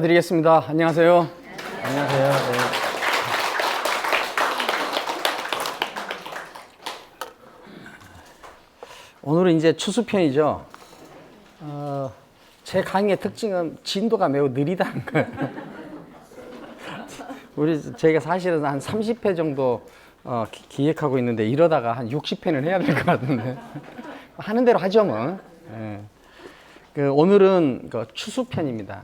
인사드리겠습니다. 안녕하세요. 안녕하세요. 네. 오늘은 이제 추수편이죠. 제 강의의 특징은 진도가 매우 느리다는 거예요. 저희가 사실은 한 30회 정도 기획하고 있는데 이러다가 한 60회는 해야 될 것 같은데 하는 대로 하죠 뭐. 예. 오늘은 추수편입니다.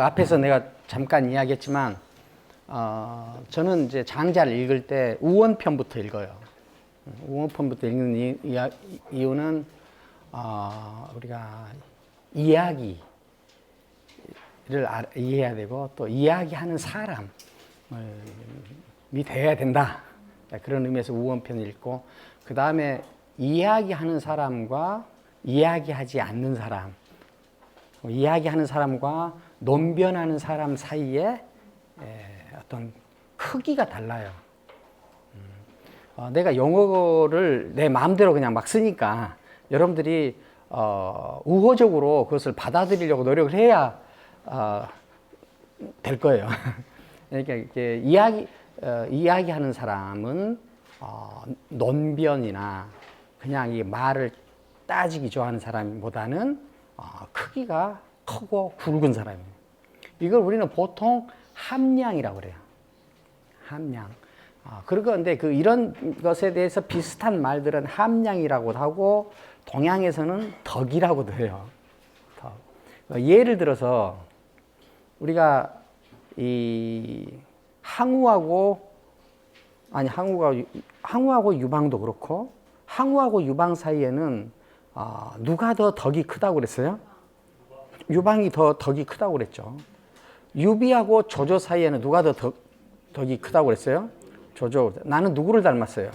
앞에서 내가 잠깐 이야기했지만 저는 이제 장자를 읽을 때 우원편부터 읽어요. 우원편부터 읽는 이유는 우리가 이야기를 이해해야 되고 또 이야기하는 사람이 되어야 된다. 그런 의미에서 우원편을 읽고, 그 다음에 이야기하는 사람과 이야기하지 않는 사람, 이야기하는 사람과 논변하는 사람 사이에 어떤 크기가 달라요. 내가 영어를 내 마음대로 그냥 막 쓰니까 여러분들이 우호적으로 그것을 받아들이려고 노력을 해야 될 거예요. 그러니까 이렇게 이야기하는 사람은 논변이나 그냥 이 말을 따지기 좋아하는 사람보다는 크기가 크고 굵은 사람이에요. 이걸 우리는 보통 함량이라고 그래요. 함량. 그런데 이런 것에 대해서 비슷한 말들은 함량이라고도 하고, 동양에서는 덕이라고도 해요. 덕. 예를 들어서 우리가 이 항우하고 유방도 그렇고, 항우하고 유방 사이에는 누가 더 덕이 크다고 그랬어요? 유방이 더 덕이 크다고 그랬죠. 유비하고 조조 사이에는 누가 더 덕이 크다고 그랬어요? 조조. 나는 누구를 닮았어요?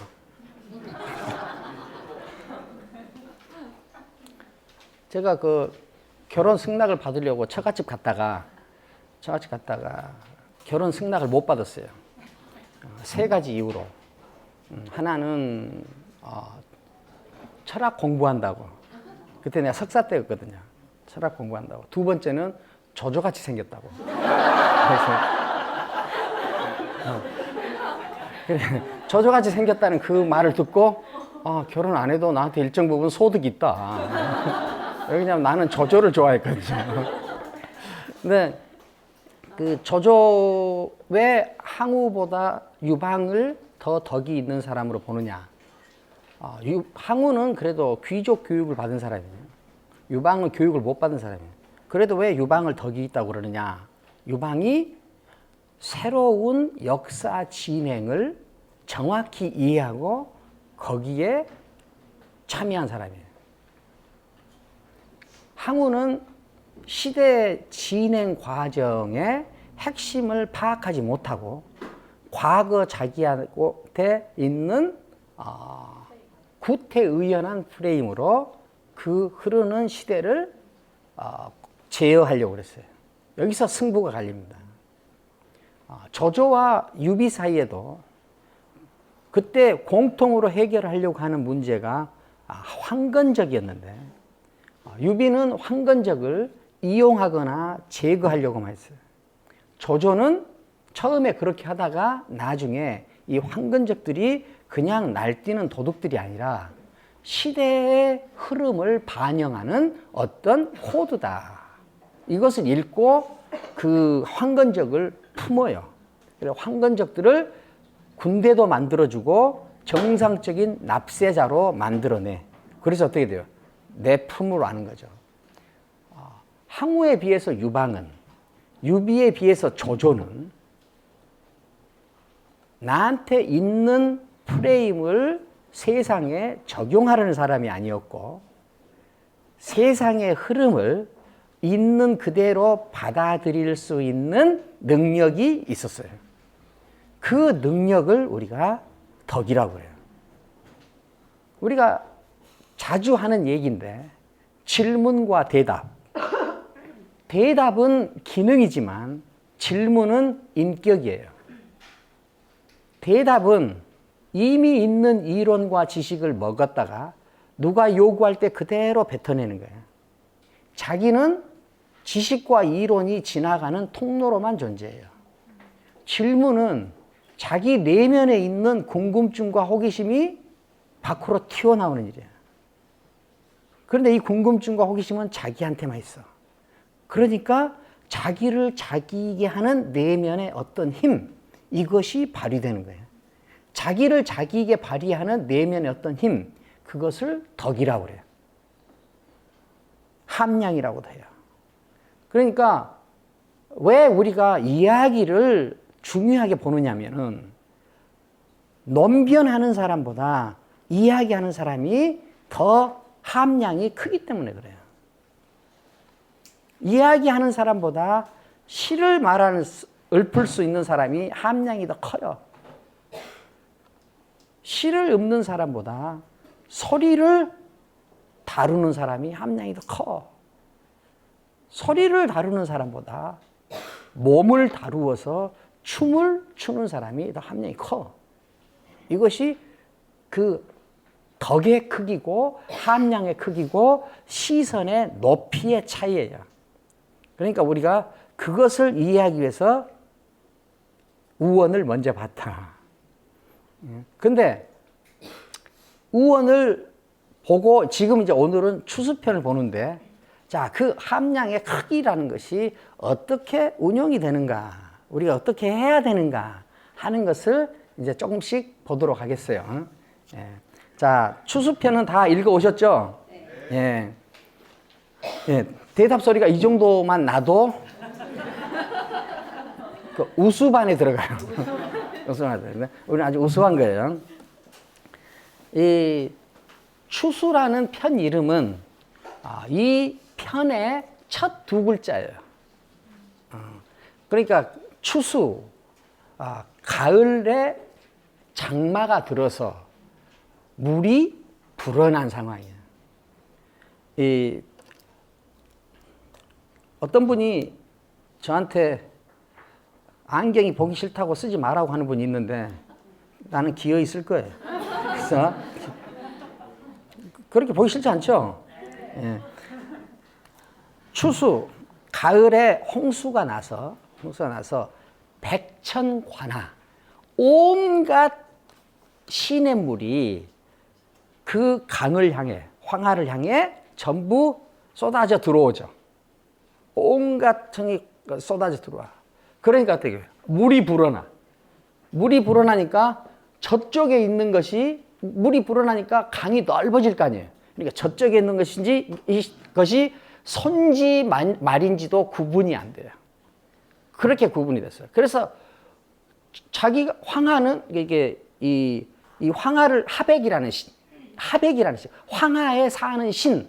제가 결혼 승낙을 받으려고 처갓집 갔다가 결혼 승낙을 못 받았어요. 세 가지 이유로. 하나는 철학 공부한다고. 그때 내가 석사 때였거든요. 철학 공부한다고. 두 번째는 조조같이 생겼다고. 그래, 조조같이 생겼다는 그 말을 듣고 결혼 안 해도 나한테 일정 부분 소득이 있다. 왜냐면 나는 조조를 좋아했거든요. 근데 왜 항우보다 유방을 더 덕이 있는 사람으로 보느냐? 항우는 그래도 귀족 교육을 받은 사람이에요. 유방은 교육을 못 받은 사람이에요. 그래도 왜 유방을 덕이 있다고 그러느냐? 유방이 새로운 역사 진행을 정확히 이해하고 거기에 참여한 사람이에요. 항우는 시대 진행 과정의 핵심을 파악하지 못하고 과거 자기한테 있는 구태의연한 프레임으로 그 흐르는 시대를 제어하려고 그랬어요. 여기서 승부가 갈립니다. 조조와 유비 사이에도 그때 공통으로 해결하려고 하는 문제가 황건적이었는데, 유비는 황건적을 이용하거나 제거하려고만 했어요. 조조는 처음에 그렇게 하다가 나중에 이 황건적들이 그냥 날뛰는 도둑들이 아니라 시대의 흐름을 반영하는 어떤 코드다. 이것을 읽고 그 황건적을 품어요. 그래서 황건적들을 군대도 만들어주고 정상적인 납세자로 만들어내. 그래서 어떻게 돼요? 내 품으로 아는 거죠. 항우에 비해서 유방은, 유비에 비해서 조조는 나한테 있는 프레임을 세상에 적용하려는 사람이 아니었고, 세상의 흐름을 있는 그대로 받아들일 수 있는 능력이 있었어요. 그 능력을 우리가 덕이라고 해요. 우리가 자주 하는 얘기인데, 질문과 대답. 대답은 기능이지만 질문은 인격이에요. 대답은 이미 있는 이론과 지식을 먹었다가 누가 요구할 때 그대로 뱉어내는 거예요. 자기는 지식과 이론이 지나가는 통로로만 존재해요. 질문은 자기 내면에 있는 궁금증과 호기심이 밖으로 튀어나오는 일이에요. 그런데 이 궁금증과 호기심은 자기한테만 있어. 그러니까 자기를 자기이게 하는 내면의 어떤 힘, 이것이 발휘되는 거예요. 자기를 자기에게 발휘하는 내면의 어떤 힘, 그것을 덕이라고 그래요. 함량이라고도 해요. 그러니까 왜 우리가 이야기를 중요하게 보느냐면은 논변하는 사람보다 이야기하는 사람이 더 함량이 크기 때문에 그래요. 이야기하는 사람보다 시를 말하는, 읊을 수 있는 사람이 함량이 더 커요. 시를 읊는 사람보다 소리를 다루는 사람이 함량이 더 커. 소리를 다루는 사람보다 몸을 다루어서 춤을 추는 사람이 더 함량이 커. 이것이 그 덕의 크기고 함량의 크기고 시선의 높이의 차이예요. 그러니까 우리가 그것을 이해하기 위해서 우원을 먼저 봤다. 근데 우원을 보고 지금 이제 오늘은 추수편을 보는데, 자, 그 함량의 크기라는 것이 어떻게 운용이 되는가, 우리가 어떻게 해야 되는가 하는 것을 이제 조금씩 보도록 하겠어요. 예. 자, 추수편은 다 읽어 오셨죠? 예. 예. 대답 소리가 이 정도만 나도 그 우수반에 들어가요. 우수반에 들어가요. 우리는 아주 우수한 거예요. 이 추수라는 편 이름은 이 편의 첫 두 글자예요. 그러니까 추수, 가을에 장마가 들어서 물이 불어난 상황이에요. 이 어떤 분이 저한테 안경이 보기 싫다고 쓰지 말라고 하는 분이 있는데 나는 기어이 쓸 거예요. 그래서 그렇게 보기 싫지 않죠? 예. 추수, 가을에 홍수가 나서 백천관하, 온갖 시냇물이 그 강을 향해, 황하를 향해 전부 쏟아져 들어오죠. 온갖 정이 쏟아져 들어와. 그러니까 어떻게 해요? 물이 불어나. 물이 불어나니까 저쪽에 있는 것이, 물이 불어나니까 강이 넓어질 거 아니에요. 그러니까 저쪽에 있는 것인지 이것이 손지 말인지도 구분이 안 돼요. 그렇게 구분이 됐어요. 그래서 자기가 황하는 이게 이 황하를 하백이라는 신, 황하에 사는 신을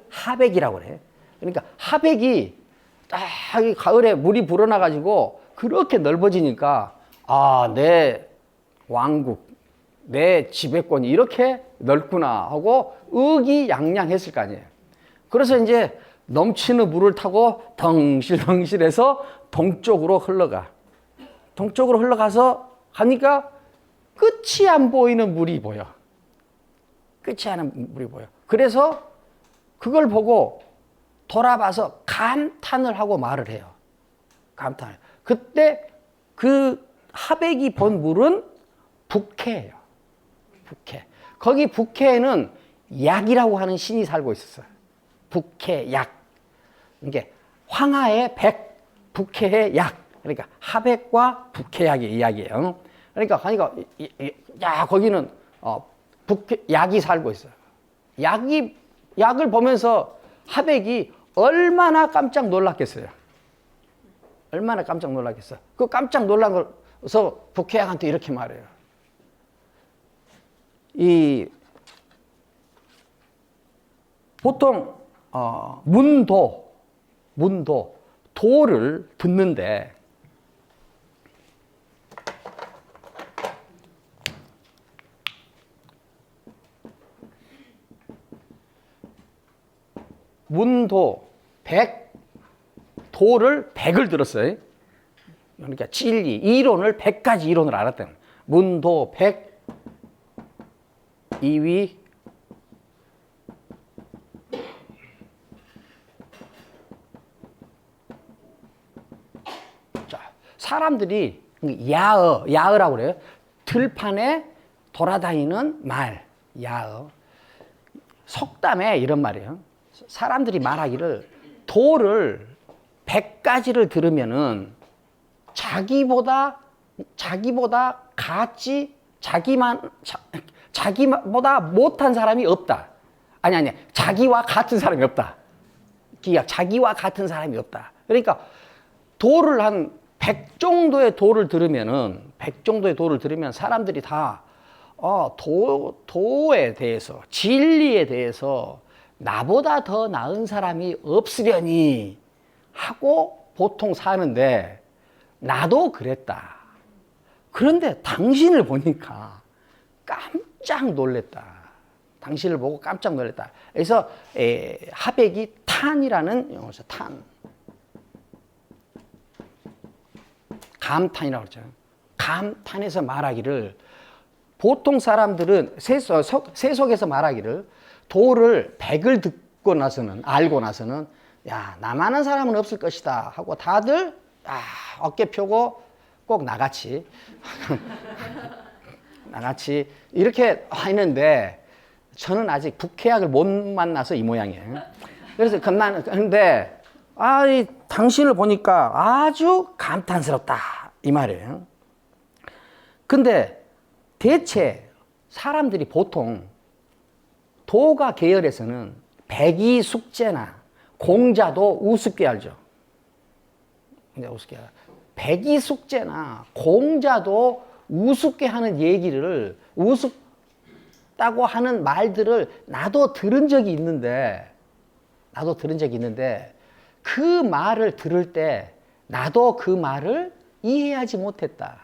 하백이라고 그래요. 그러니까 하백이 딱 가을에 물이 불어나 가지고 그렇게 넓어지니까 내 왕국, 내 지배권이 이렇게 넓구나 하고 의기양양했을 거 아니에요. 그래서 이제 넘치는 물을 타고 덩실덩실해서 동쪽으로 흘러가. 동쪽으로 흘러가서 가니까 끝이 안 보이는 물이 보여. 끝이 안 보이는 물이 보여. 그래서 그걸 보고 돌아봐서 감탄을 하고 말을 해요. 감탄을. 그때 그 하백이 본 물은 북해예요. 북해. 거기 북해에는 약이라고 하는 신이 살고 있었어요. 북해, 약. 이게 황하의 백, 북해의 약. 그러니까 하백과 북해약의 이야기예요. 그러니까 거기는 북해, 약이 살고 있어요. 약을 보면서 하백이 얼마나 깜짝 놀랐겠어요. 얼마나 깜짝 놀랐겠어요. 그 깜짝 놀라서 북해약한테 이렇게 말해요. 보통 도를 듣는데 도를 100을 들었어요. 그러니까 진리, 이론을 100가지 이론을 알았다는 거예요. 문도 100, 이위, 사람들이 야어라고 그래요. 들판에 돌아다니는 말, 야어. 속담에 이런 말이에요. 사람들이 말하기를 도를 100가지를 들으면은 자기보다 같이 자기보다 못한 사람이 없다. 아니 자기와 같은 사람이 없다. 자기와 같은 사람이 없다. 그러니까 도를 한 100 정도의 도를 들으면은 100 정도의 도를 들으면 사람들이 다 도에 대해서, 진리에 대해서 나보다 더 나은 사람이 없으려니 하고 보통 사는데, 나도 그랬다. 그런데 당신을 보니까 깜짝 놀랐다. 당신을 보고 깜짝 놀랐다. 그래서 하백이 탄이라는 용어죠. 감탄이라고 그러죠. 감탄해서 말하기를, 보통 사람들은 세속에서 말하기를 도를 100을 듣고 나서는, 알고 나서는 야, 나만한 사람은 없을 것이다 하고 다들 어깨 펴고 꼭 나같이 이렇게 하는데, 저는 아직 북해약을 못 만나서 이 모양이에요. 그래서 근데 당신을 보니까 아주 감탄스럽다 이 말이에요. 근데 대체 사람들이 보통 도가 계열에서는 백이숙제나 공자도 우습게 알죠. 백이숙제나 공자도 우습게 하는 얘기를, 우습다고 하는 말들을 나도 들은 적이 있는데 그 말을 들을 때 나도 그 말을 이해하지 못했다.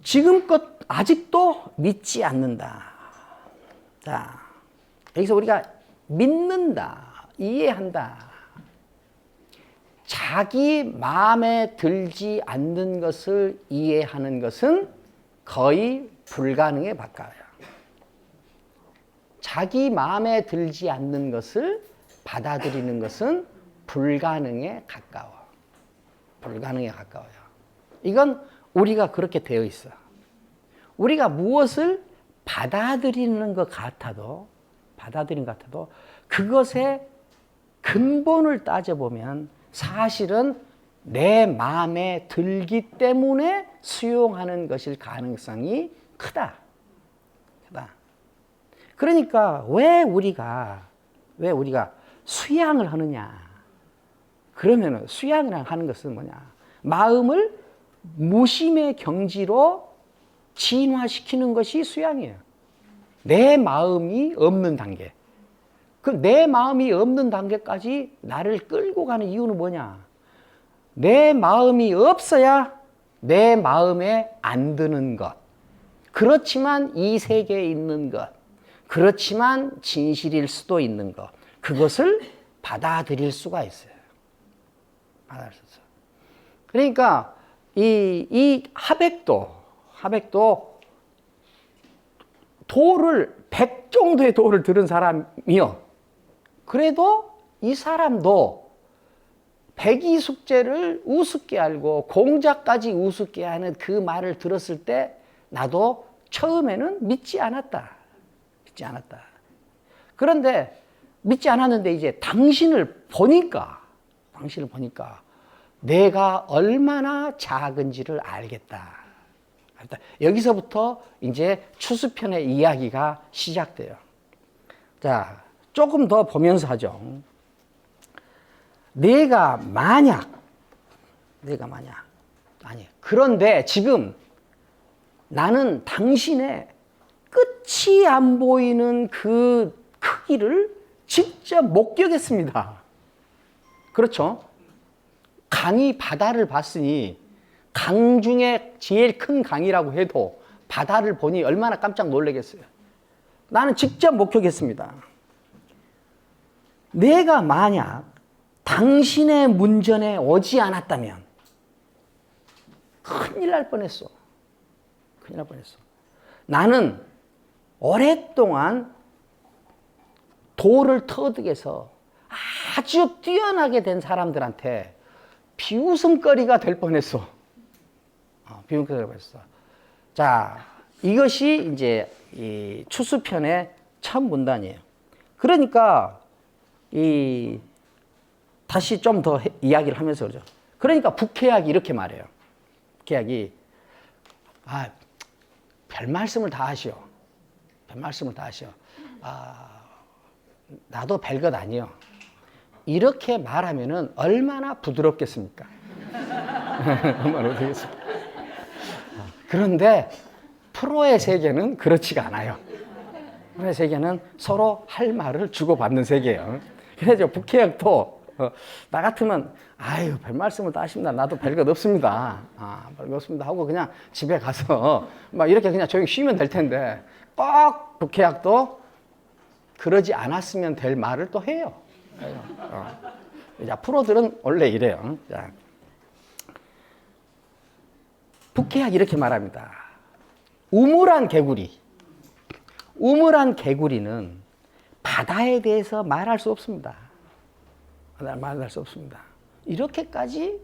지금껏 아직도 믿지 않는다. 자, 여기서 우리가 믿는다, 이해한다. 자기 마음에 들지 않는 것을 이해하는 것은 거의 불가능에 가까워요. 자기 마음에 들지 않는 것을 받아들이는 것은 불가능에 가까워요. 이건 우리가 그렇게 되어 있어. 우리가 무엇을 받아들이는 것 같아도 그것의 근본을 따져보면 사실은 내 마음에 들기 때문에 수용하는 것일 가능성이 크다. 그러니까 왜 우리가 수양을 하느냐? 그러면 수양을 하는 것은 뭐냐? 마음을 무심의 경지로 진화시키는 것이 수양이에요. 내 마음이 없는 단계. 그 내 마음이 없는 단계까지 나를 끌고 가는 이유는 뭐냐? 내 마음이 없어야 내 마음에 안 드는 것. 그렇지만 이 세계에 있는 것. 그렇지만 진실일 수도 있는 것. 그것을 받아들일 수가 있어요. 그러니까 이 하백도 도를 100 정도의 도를 들은 사람이요. 그래도 이 사람도 백이숙제를 우습게 알고 공자까지 우습게 하는 그 말을 들었을 때 나도 처음에는 믿지 않았다. 그런데 믿지 않았는데 이제 당신을 보니까 내가 얼마나 작은지를 알겠다. 여기서부터 이제 추수편의 이야기가 시작돼요. 자, 조금 더 보면서 하죠. 내가 만약 그런데 지금 나는 당신의 끝이 안 보이는 그 크기를 직접 목격했습니다. 그렇죠? 강이 바다를 봤으니 강 중에 제일 큰 강이라고 해도 바다를 보니 얼마나 깜짝 놀라겠어요. 나는 직접 목격했습니다. 내가 만약 당신의 문전에 오지 않았다면 큰일 날 뻔했어. 나는 오랫동안 도를 터득해서 아주 뛰어나게 된 사람들한테 비웃음거리가 될 뻔했어. 비웃음거리가 될 뻔했어. 자, 이것이 이제 이 추수편의 첫 문단이에요. 그러니까 다시 좀 더 이야기를 하면서 그러죠. 그러니까 북해약이 이렇게 말해요. 북해약이 별 말씀을 다 하시오. 별 말씀을 다 하시오. 나도 별것 아니요. 이렇게 말하면은 얼마나 부드럽겠습니까? 얼마나 부드럽겠습니까? 그런데 프로의 세계는 그렇지가 않아요. 프로의 세계는 서로 할 말을 주고받는 세계예요. 그래서 북해약도 나 같으면 별 말씀을 다 하십니다. 나도 별것 없습니다. 별것 없습니다 하고 그냥 집에 가서 막 이렇게 그냥 조용히 쉬면 될 텐데 꼭 북해약도 그러지 않았으면 될 말을 또 해요. 자, 프로들은 원래 이래요. 자, 북해약 이렇게 말합니다. 우물안 개구리는 바다에 대해서 말할 수 없습니다. 말할 수 없습니다. 이렇게까지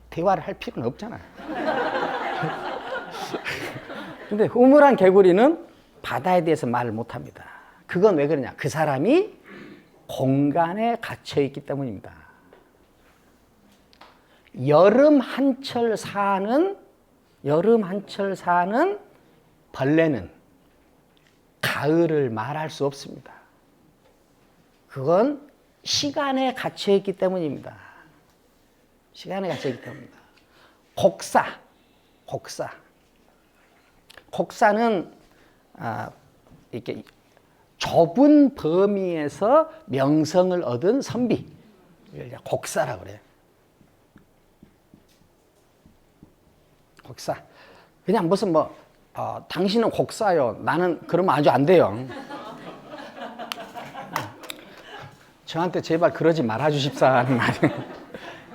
대화를 할 필요는 없잖아요. 근데 우물안 개구리는 바다에 대해서 말을 못합니다. 그건 왜 그러냐? 그 사람이 공간에 갇혀 있기 때문입니다. 여름 한철 사는 벌레는 가을을 말할 수 없습니다. 그건 시간에 갇혀 있기 때문입니다. 시간에 갇혀 있기 때문입니다. 곡사는 이렇게 좁은 범위에서 명성을 얻은 선비. 곡사라고 그래요. 곡사. 그냥 무슨 당신은 곡사요. 나는 그러면 아주 안 돼요. 저한테 제발 그러지 말아주십사 하는 말이에요.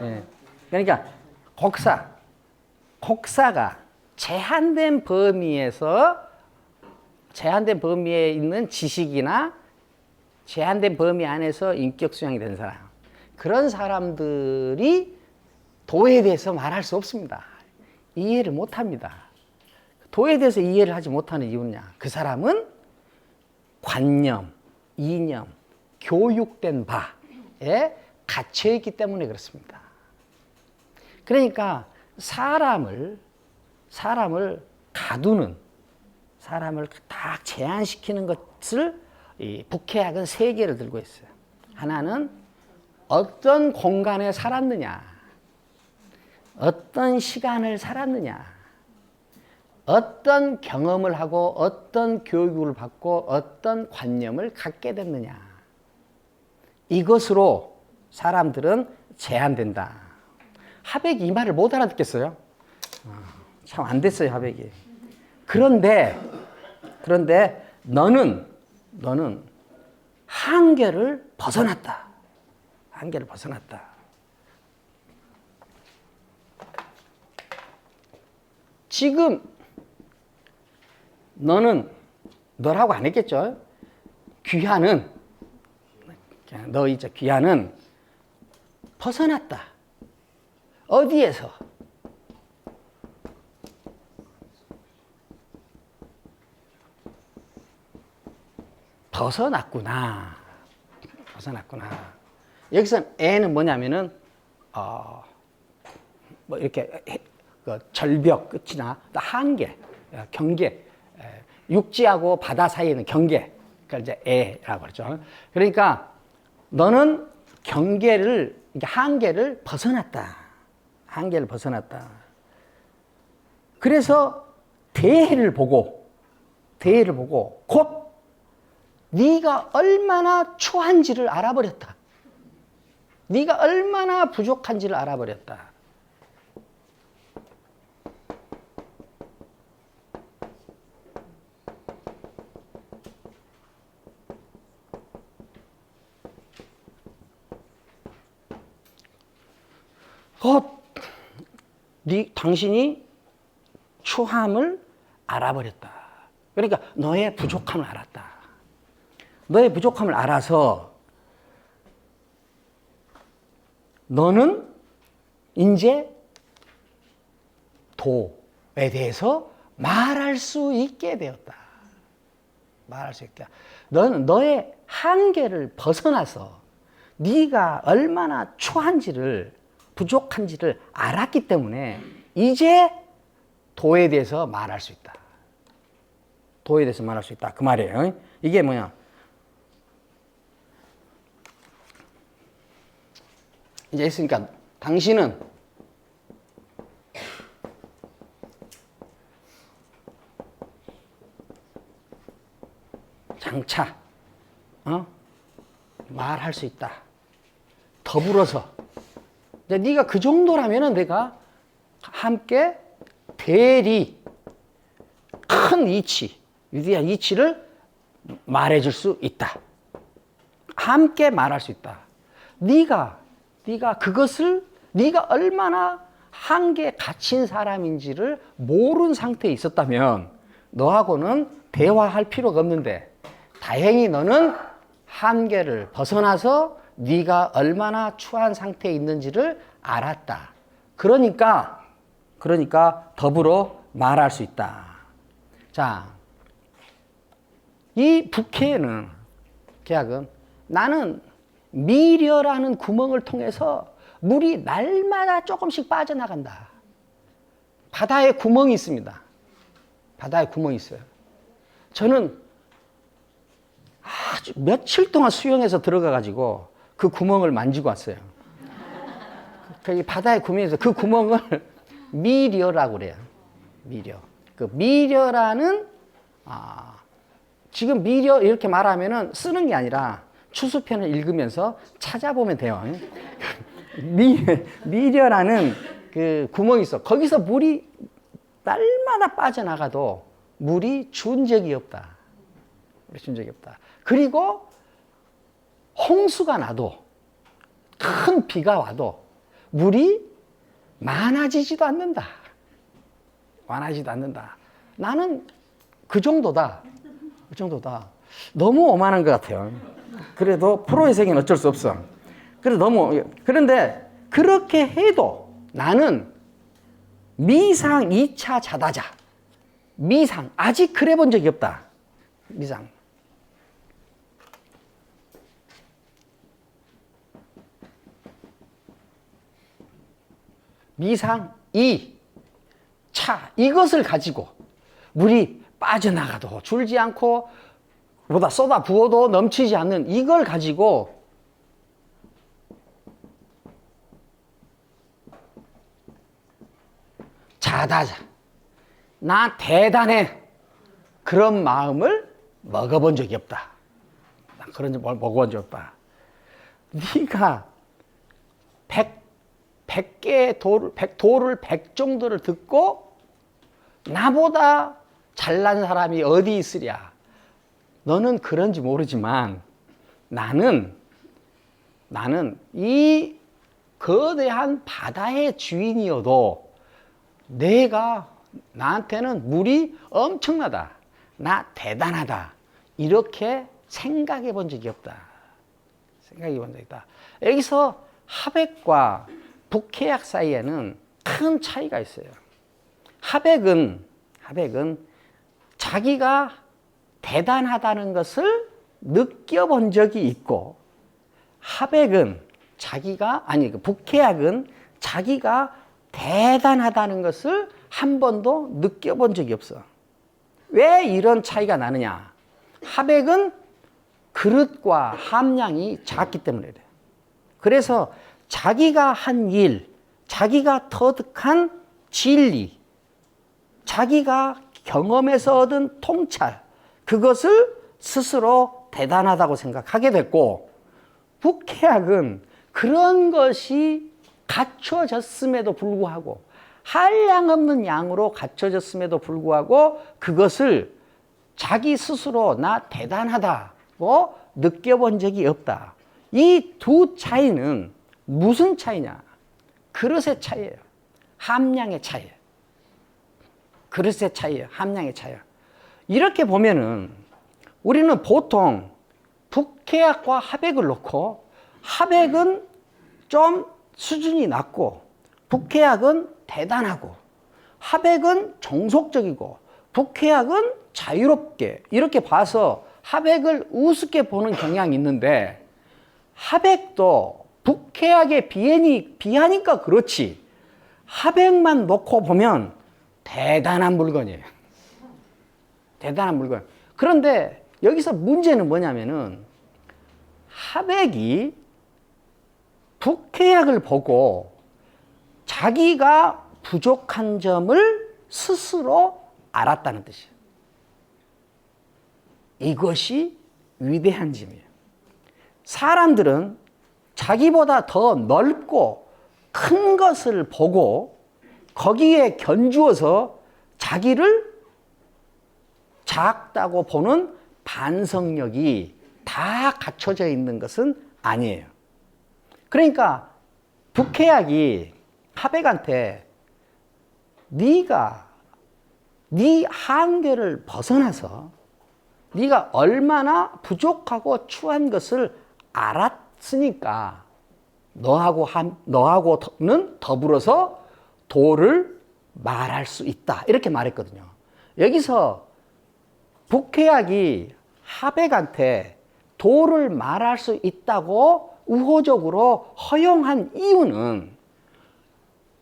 예. 그러니까 곡사가 제한된 범위에 있는 지식이나 제한된 범위 안에서 인격 수양이 된 사람, 그런 사람들이 도에 대해서 말할 수 없습니다. 이해를 못합니다. 도에 대해서 이해를 하지 못하는 이유냐? 그 사람은 관념, 이념, 교육된 바에 갇혀있기 때문에 그렇습니다. 그러니까 사람을 가두는, 사람을 딱 제한시키는 것을 이 북해약은 세 개를 들고 있어요. 하나는 어떤 공간에 살았느냐, 어떤 시간을 살았느냐, 어떤 경험을 하고 어떤 교육을 받고 어떤 관념을 갖게 됐느냐, 이것으로 사람들은 제한된다. 하백이 이 말을 못 알아듣겠어요. 참 안 됐어요, 하백이. 그런데 너는 한계를 벗어났다. 한계를 벗어났다. 지금 너라고 안 했겠죠? 귀하는 벗어났다. 어디에서? 벗어났구나. 여기서 애는 뭐냐면은 이렇게 절벽 끝이나 한계, 경계, 육지하고 바다 사이에 있는 경계, 그러니까 이제 애라고 그러죠. 그러니까 너는 한계를 벗어났다. 한계를 벗어났다. 그래서 대해를 보고 곧 네가 얼마나 추한지를 알아버렸다. 네가 얼마나 부족한지를 알아버렸다. 당신이 추함을 알아버렸다. 그러니까 너의 부족함을 알았다. 너의 부족함을 알아서 너는 이제 도에 대해서 말할 수 있게 되었다. 말할 수 있게. 너는 너의 한계를 벗어나서 네가 얼마나 추한지를, 부족한지를 알았기 때문에 이제 도에 대해서 말할 수 있다. 도에 대해서 말할 수 있다. 그 말이에요. 이게 뭐냐? 이제 있으니까 당신은 장차 말할 수 있다. 더불어서 네가 그 정도라면은 내가 함께 대리 큰 이치, 위대한 이치를 말해줄 수 있다. 함께 말할 수 있다. 네가 그것을 네가 얼마나 한계에 갇힌 사람인지를 모르는 상태에 있었다면 너하고는 대화할 필요가 없는데 다행히 너는 한계를 벗어나서 네가 얼마나 추한 상태에 있는지를 알았다. 그러니까 더불어 말할 수 있다. 자, 이 북해는 계약은 나는 미려라는 구멍을 통해서 물이 날마다 조금씩 빠져나간다. 바다에 구멍이 있습니다. 바다에 구멍이 있어요. 저는 아주 며칠 동안 수영해서 들어가가지고 그 구멍을 만지고 왔어요. 그 바다에 구멍이 있어요. 그 구멍을 미려라고 그래요. 미려. 그 미려라는, 지금 미려 이렇게 말하면은 쓰는 게 아니라 추수편을 읽으면서 찾아보면 돼요. 미려라는 그 구멍이 있어. 거기서 물이 날마다 빠져나가도 물이 준 적이 없다. 준 적이 없다. 그리고 홍수가 나도 큰 비가 와도 물이 많아지지도 않는다. 많아지지도 않는다. 나는 그 정도다. 그 정도다. 너무 오만한 것 같아요. 그래도 프로의 세계는 어쩔 수 없어. 그런데 그렇게 해도 나는 미상 2차 자다자. 미상. 아직 그래 본 적이 없다. 미상. 미상 2차. 이것을 가지고 물이 빠져나가도 줄지 않고 보다 쏟아 부어도 넘치지 않는 이걸 가지고 자다자. 나 대단해. 그런 마음을 먹어본 적이 없다. 나 그런 적 먹어본 적 없다. 네가 100개의 도를 100 정도를 듣고 나보다 잘난 사람이 어디 있으랴. 너는 그런지 모르지만 나는 이 거대한 바다의 주인이어도 나한테는 물이 엄청나다. 나 대단하다. 이렇게 생각해 본 적이 없다. 생각해 본 적이 있다. 여기서 하백과 북해약 사이에는 큰 차이가 있어요. 하백은 자기가 대단하다는 것을 느껴본 적이 있고, 북해약은 자기가 대단하다는 것을 한 번도 느껴본 적이 없어. 왜 이런 차이가 나느냐? 하백은 그릇과 함량이 작기 때문에 그래. 그래서 자기가 한 일, 자기가 터득한 진리, 자기가 경험에서 얻은 통찰, 그것을 스스로 대단하다고 생각하게 됐고, 북해약은 그런 것이 갖춰졌음에도 불구하고, 한량없는 양으로 갖춰졌음에도 불구하고 그것을 자기 스스로 나 대단하다고 느껴본 적이 없다. 이 두 차이는 무슨 차이냐? 그릇의 차이예요. 함량의 차이예요. 그릇의 차이예요. 함량의 차이예요. 이렇게 보면은 우리는 보통 북해약과 하백을 놓고 하백은 좀 수준이 낮고 북해약은 대단하고 하백은 정속적이고 북해약은 자유롭게 이렇게 봐서 하백을 우습게 보는 경향이 있는데 하백도 북해약에 비하니까 그렇지 하백만 놓고 보면 대단한 물건이에요. 대단한 물건. 그런데 여기서 문제는 뭐냐면은 하백이 북해약을 보고 자기가 부족한 점을 스스로 알았다는 뜻이에요. 이것이 위대한 점이에요. 사람들은 자기보다 더 넓고 큰 것을 보고 거기에 견주어서 자기를 작다고 보는 반성력이 다 갖춰져 있는 것은 아니에요. 그러니까 북해약이 하백한테 네가 네 한계를 벗어나서 네가 얼마나 부족하고 추한 것을 알았으니까 너하고는 더불어서 도를 말할 수 있다. 이렇게 말했거든요. 여기서 북해약이 하백한테 도를 말할 수 있다고 우호적으로 허용한 이유는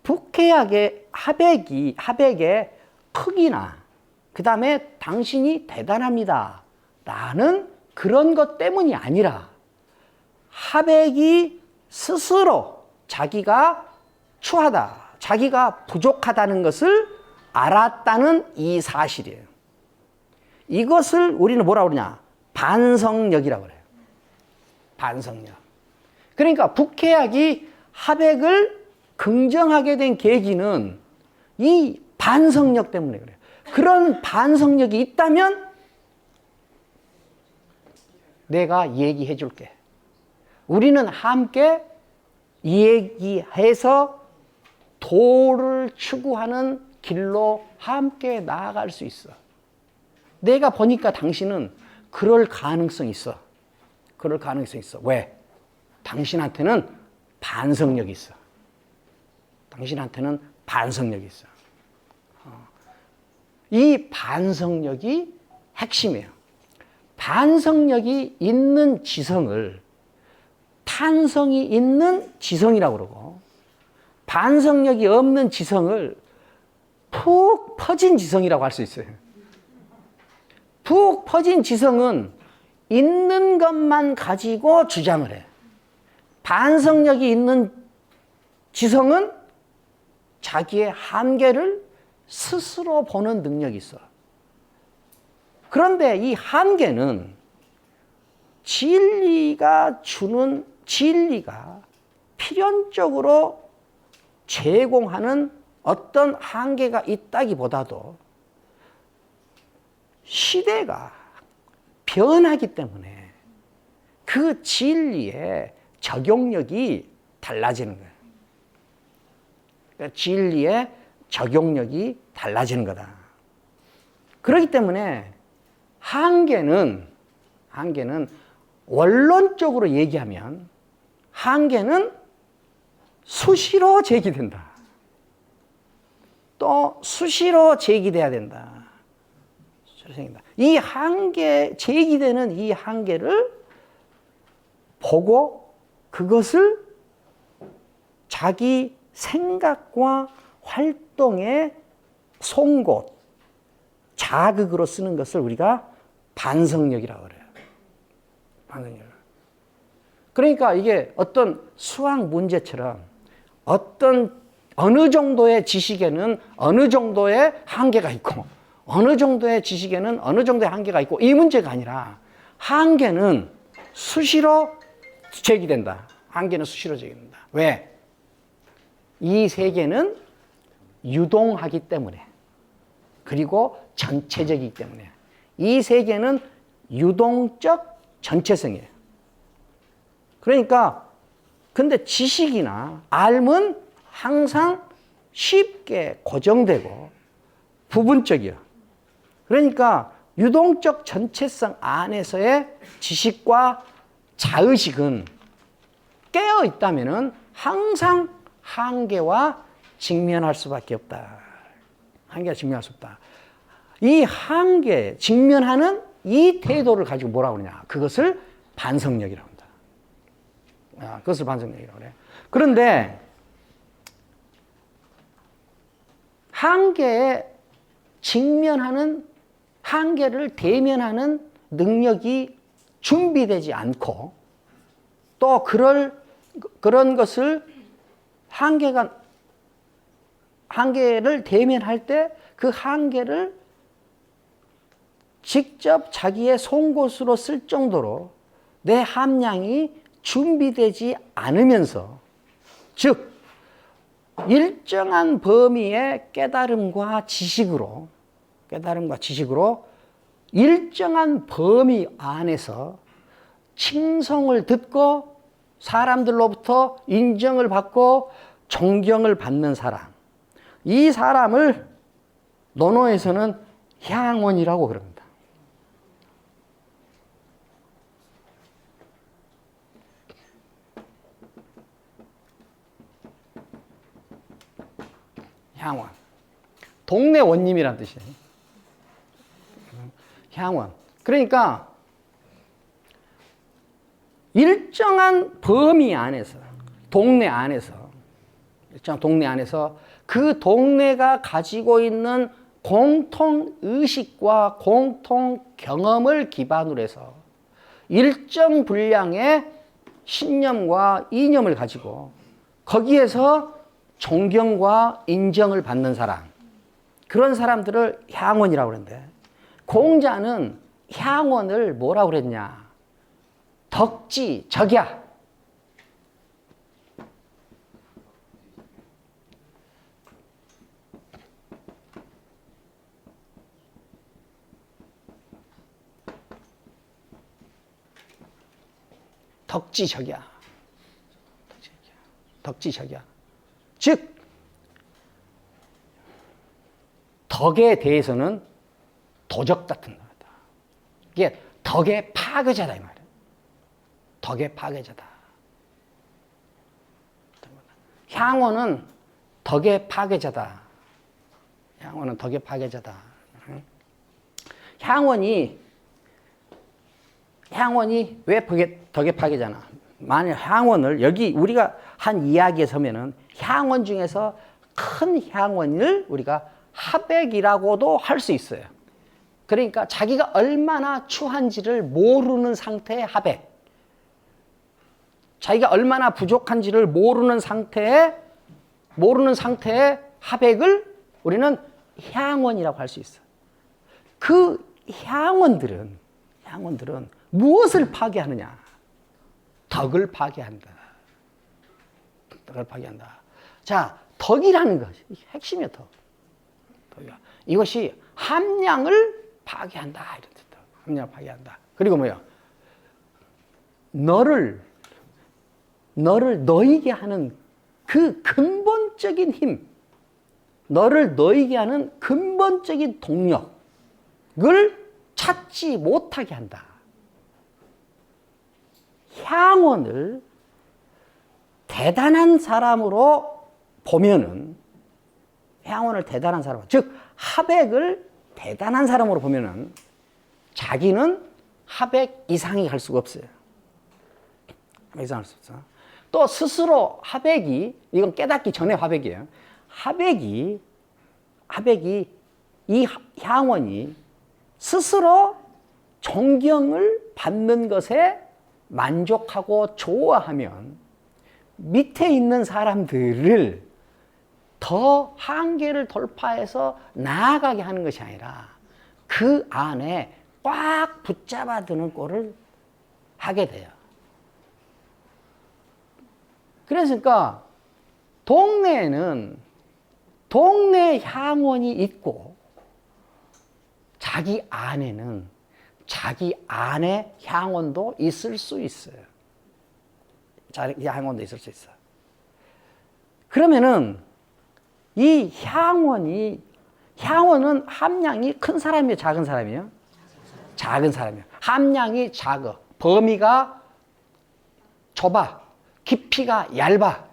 북해약의 하백의 크기나 그 다음에 당신이 대단합니다 라는 그런 것 때문이 아니라 하백이 스스로 자기가 추하다, 자기가 부족하다는 것을 알았다는 이 사실이에요. 이것을 우리는 뭐라고 그러냐? 반성력이라고 그래요. 반성력. 그러니까 북해약이 하백을 긍정하게 된 계기는 이 반성력 때문에 그래요. 그런 반성력이 있다면 내가 얘기해 줄게. 우리는 함께 얘기해서 도를 추구하는 길로 함께 나아갈 수 있어. 내가 보니까 당신은 그럴 가능성이 있어. 그럴 가능성이 있어. 왜? 당신한테는 반성력이 있어. 당신한테는 반성력이 있어. 이 반성력이 핵심이에요. 반성력이 있는 지성을 탄성이 있는 지성이라고 그러고 반성력이 없는 지성을 푹 퍼진 지성이라고 할 수 있어요. 푹 퍼진 지성은 있는 것만 가지고 주장을 해. 반성력이 있는 지성은 자기의 한계를 스스로 보는 능력이 있어. 그런데 이 한계는 진리가 필연적으로 제공하는 어떤 한계가 있다기보다도 시대가 변하기 때문에 그 진리의 적용력이 달라지는 거예요. 그러니까 진리의 적용력이 달라지는 거다. 그렇기 때문에 한계는 원론적으로 얘기하면 한계는 수시로 제기된다. 또 수시로 제기돼야 된다. 이 한계, 제기되는 이 한계를 보고 그것을 자기 생각과 활동의 송곳, 자극으로 쓰는 것을 우리가 반성력이라고 그래요. 반성력. 그러니까 이게 어떤 수학 문제처럼 어느 정도의 지식에는 어느 정도의 한계가 있고 어느 정도의 지식에는 어느 정도의 한계가 있고 이 문제가 아니라 한계는 수시로 제기된다. 한계는 수시로 제기된다. 왜? 이 세계는 유동하기 때문에 그리고 전체적이기 때문에 이 세계는 유동적 전체성이에요. 그러니까 근데 지식이나 알은 항상 쉽게 고정되고 부분적이야. 그러니까 유동적 전체성 안에서의 지식과 자의식은 깨어 있다면은 항상 한계와 직면할 수밖에 없다. 한계와 직면할 수 없다. 이 한계, 직면하는 이 태도를 가지고 뭐라고 그러냐. 그것을 반성력이라고 한다. 그것을 반성력이라고 그래. 그런데 한계에 직면하는, 한계를 대면하는 능력이 준비되지 않고 또 그런 것을 한계를 대면할 때 그 한계를 직접 자기의 송곳으로 쓸 정도로 내 함량이 준비되지 않으면서, 즉 일정한 범위의 깨달음과 지식으로 일정한 범위 안에서 칭송을 듣고 사람들로부터 인정을 받고 존경을 받는 사람, 이 사람을 논어에서는 향원이라고 그럽니다. 향원. 동네 원님이란 뜻이에요. 향원. 그러니까 일정한 범위 안에서, 일정한 동네 안에서 그 동네가 가지고 있는 공통 의식과 공통 경험을 기반으로 해서 일정 분량의 신념과 이념을 가지고 거기에서 존경과 인정을 받는 사람, 그런 사람들을 향원이라고 그러는데, 공자는 향원을 뭐라고 그랬냐? 덕지적야. 덕지적야. 즉 덕에 대해서는 도적 같은 거다. 이게 덕의 파괴자다 이 말이에요. 덕의 파괴자다. 향원은 덕의 파괴자다. 향원은 덕의 파괴자다. 향원이 왜 덕의 파괴자나? 만약 향원을 여기 우리가 한 이야기에 서면은 향원 중에서 큰 향원을 우리가 하백이라고도 할 수 있어요. 그러니까 자기가 얼마나 추한지를 모르는 상태의 하백, 자기가 얼마나 부족한지를 모르는 상태의 하백을 우리는 향원이라고 할 수 있어요. 그 향원들은 무엇을 파괴하느냐? 덕을 파괴한다. 덕을 파괴한다. 자, 덕이라는 것이 핵심이야, 덕. 이것이 함량을 파괴한다. 이런 뜻이다. 함량을 파괴한다. 그리고 뭐야? 너를 너이게 하는 그 근본적인 힘, 너를 너이게 하는 근본적인 동력을 찾지 못하게 한다. 향원을 대단한 사람으로 보면은, 즉 하백을 대단한 사람으로 보면은 자기는 하백 이상이 갈 수가 없어요. 하백 이상 할 수 없어. 또 스스로 하백이, 이건 깨닫기 전에 하백이에요. 하백이 이 향원이 스스로 존경을 받는 것에 만족하고 좋아하면 밑에 있는 사람들을 더 한계를 돌파해서 나아가게 하는 것이 아니라 그 안에 꽉 붙잡아 두는 꼴을 하게 돼요. 그러니까 동네에는 동네 향원이 있고 자기 안에는 자기 안의 향원도 있을 수 있어요. 자기 향원도 있을 수 있어요. 그러면은 이 향원은 함량이 큰 사람이에요, 작은 사람이에요? 작은 사람이에요. 함량이 작아. 범위가 좁아. 깊이가 얇아.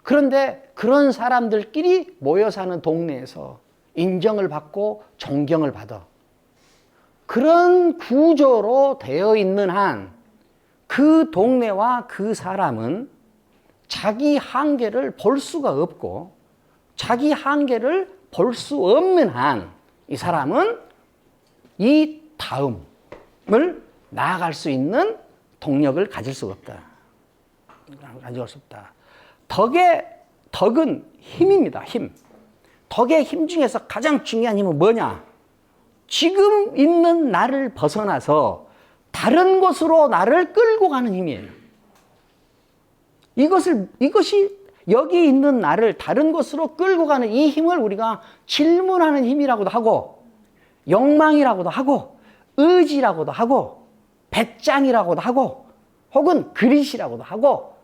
그런데 그런 사람들끼리 모여 사는 동네에서 인정을 받고 존경을 받아. 그런 구조로 되어 있는 한 그 동네와 그 사람은 자기 한계를 볼 수가 없고, 자기 한계를 볼 수 없는 한 이 사람은 이 다음을 나아갈 수 있는 동력을 가질 수가 없다. 가져갈 수 없다. 덕은 힘입니다. 힘. 덕의 힘 중에서 가장 중요한 힘은 뭐냐? 지금 있는 나를 벗어나서 다른 곳으로 나를 끌고 가는 힘이에요. 이것이 여기 있는 나를 다른 곳으로 끌고 가는 이 힘을 우리가 질문하는 힘이라고도 하고, 욕망이라고도 하고, 의지라고도 하고, 배짱이라고도 하고, 혹은 그릿이라고도 하고,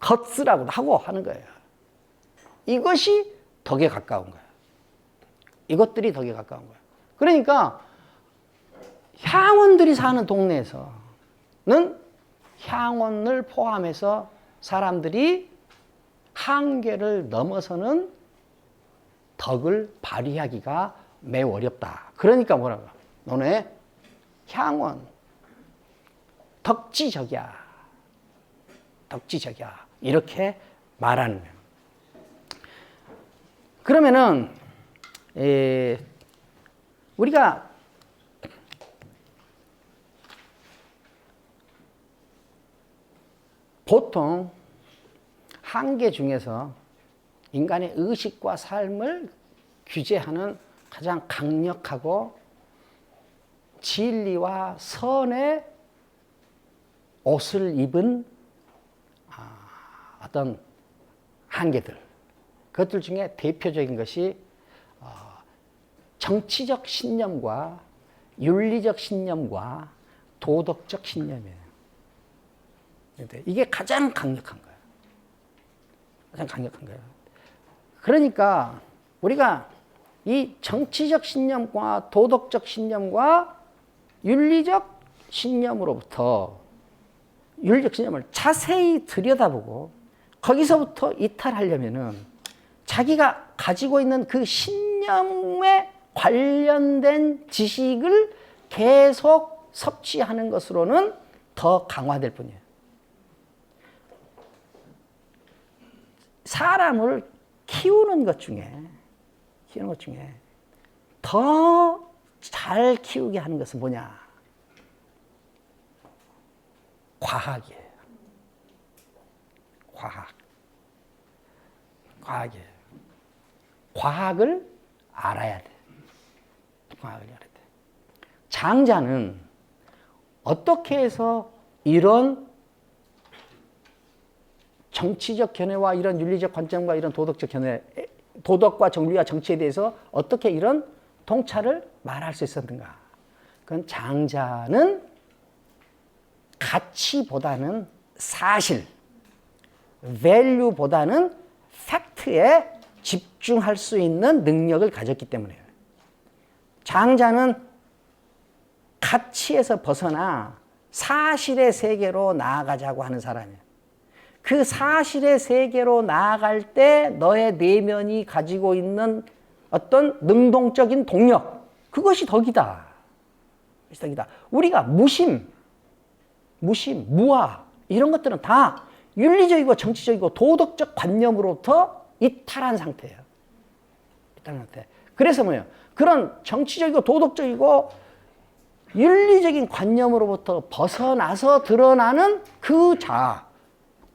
겉스라고도 하고 하는 거예요. 이것이 덕에 가까운 거예요. 이것들이 덕에 가까운 거예요. 그러니까 향원들이 사는 동네에서는 향원을 포함해서 사람들이 한계를 넘어서는 덕을 발휘하기가 매우 어렵다. 그러니까 뭐라고? 너네 향원 덕지적이야. 덕지적이야. 이렇게 말하는 거예요. 그러면은 우리가 보통 한계 중에서 인간의 의식과 삶을 규제하는 가장 강력하고 진리와 선의 옷을 입은 어떤 한계들, 그것들 중에 대표적인 것이 정치적 신념과 윤리적 신념과 도덕적 신념이에요. 이게 가장 강력한 거예요. 가장 강력한 거예요. 그러니까 우리가 이 정치적 신념과 도덕적 신념과 윤리적 신념으로부터 윤리적 신념을 자세히 들여다보고 거기서부터 이탈하려면은 자기가 가지고 있는 그 신념에 관련된 지식을 계속 섭취하는 것으로는 더 강화될 뿐이에요. 사람을 키우는 것 중에 더 잘 키우게 하는 것은 뭐냐? 과학이에요. 과학이에요. 과학을 알아야 돼. 과학을 알아야 돼. 장자는 어떻게 해서 이런 정치적 견해와 이런 윤리적 관점과 이런 도덕적 견해, 도덕과 정리와 정치에 대해서 어떻게 이런 통찰을 말할 수 있었는가? 그건 장자는 가치보다는 사실, value보다는 팩트에 집중할 수 있는 능력을 가졌기 때문이에요. 장자는 가치에서 벗어나 사실의 세계로 나아가자고 하는 사람이에요. 그 사실의 세계로 나아갈 때 너의 내면이 가지고 있는 어떤 능동적인 동력, 그것이 덕이다. 그것이 덕이다. 우리가 무심, 무아 이런 것들은 다 윤리적이고 정치적이고 도덕적 관념으로부터 이탈한 상태예요. 이탈한 상태. 그래서 뭐예요? 그런 정치적이고 도덕적이고 윤리적인 관념으로부터 벗어나서 드러나는 그 자아,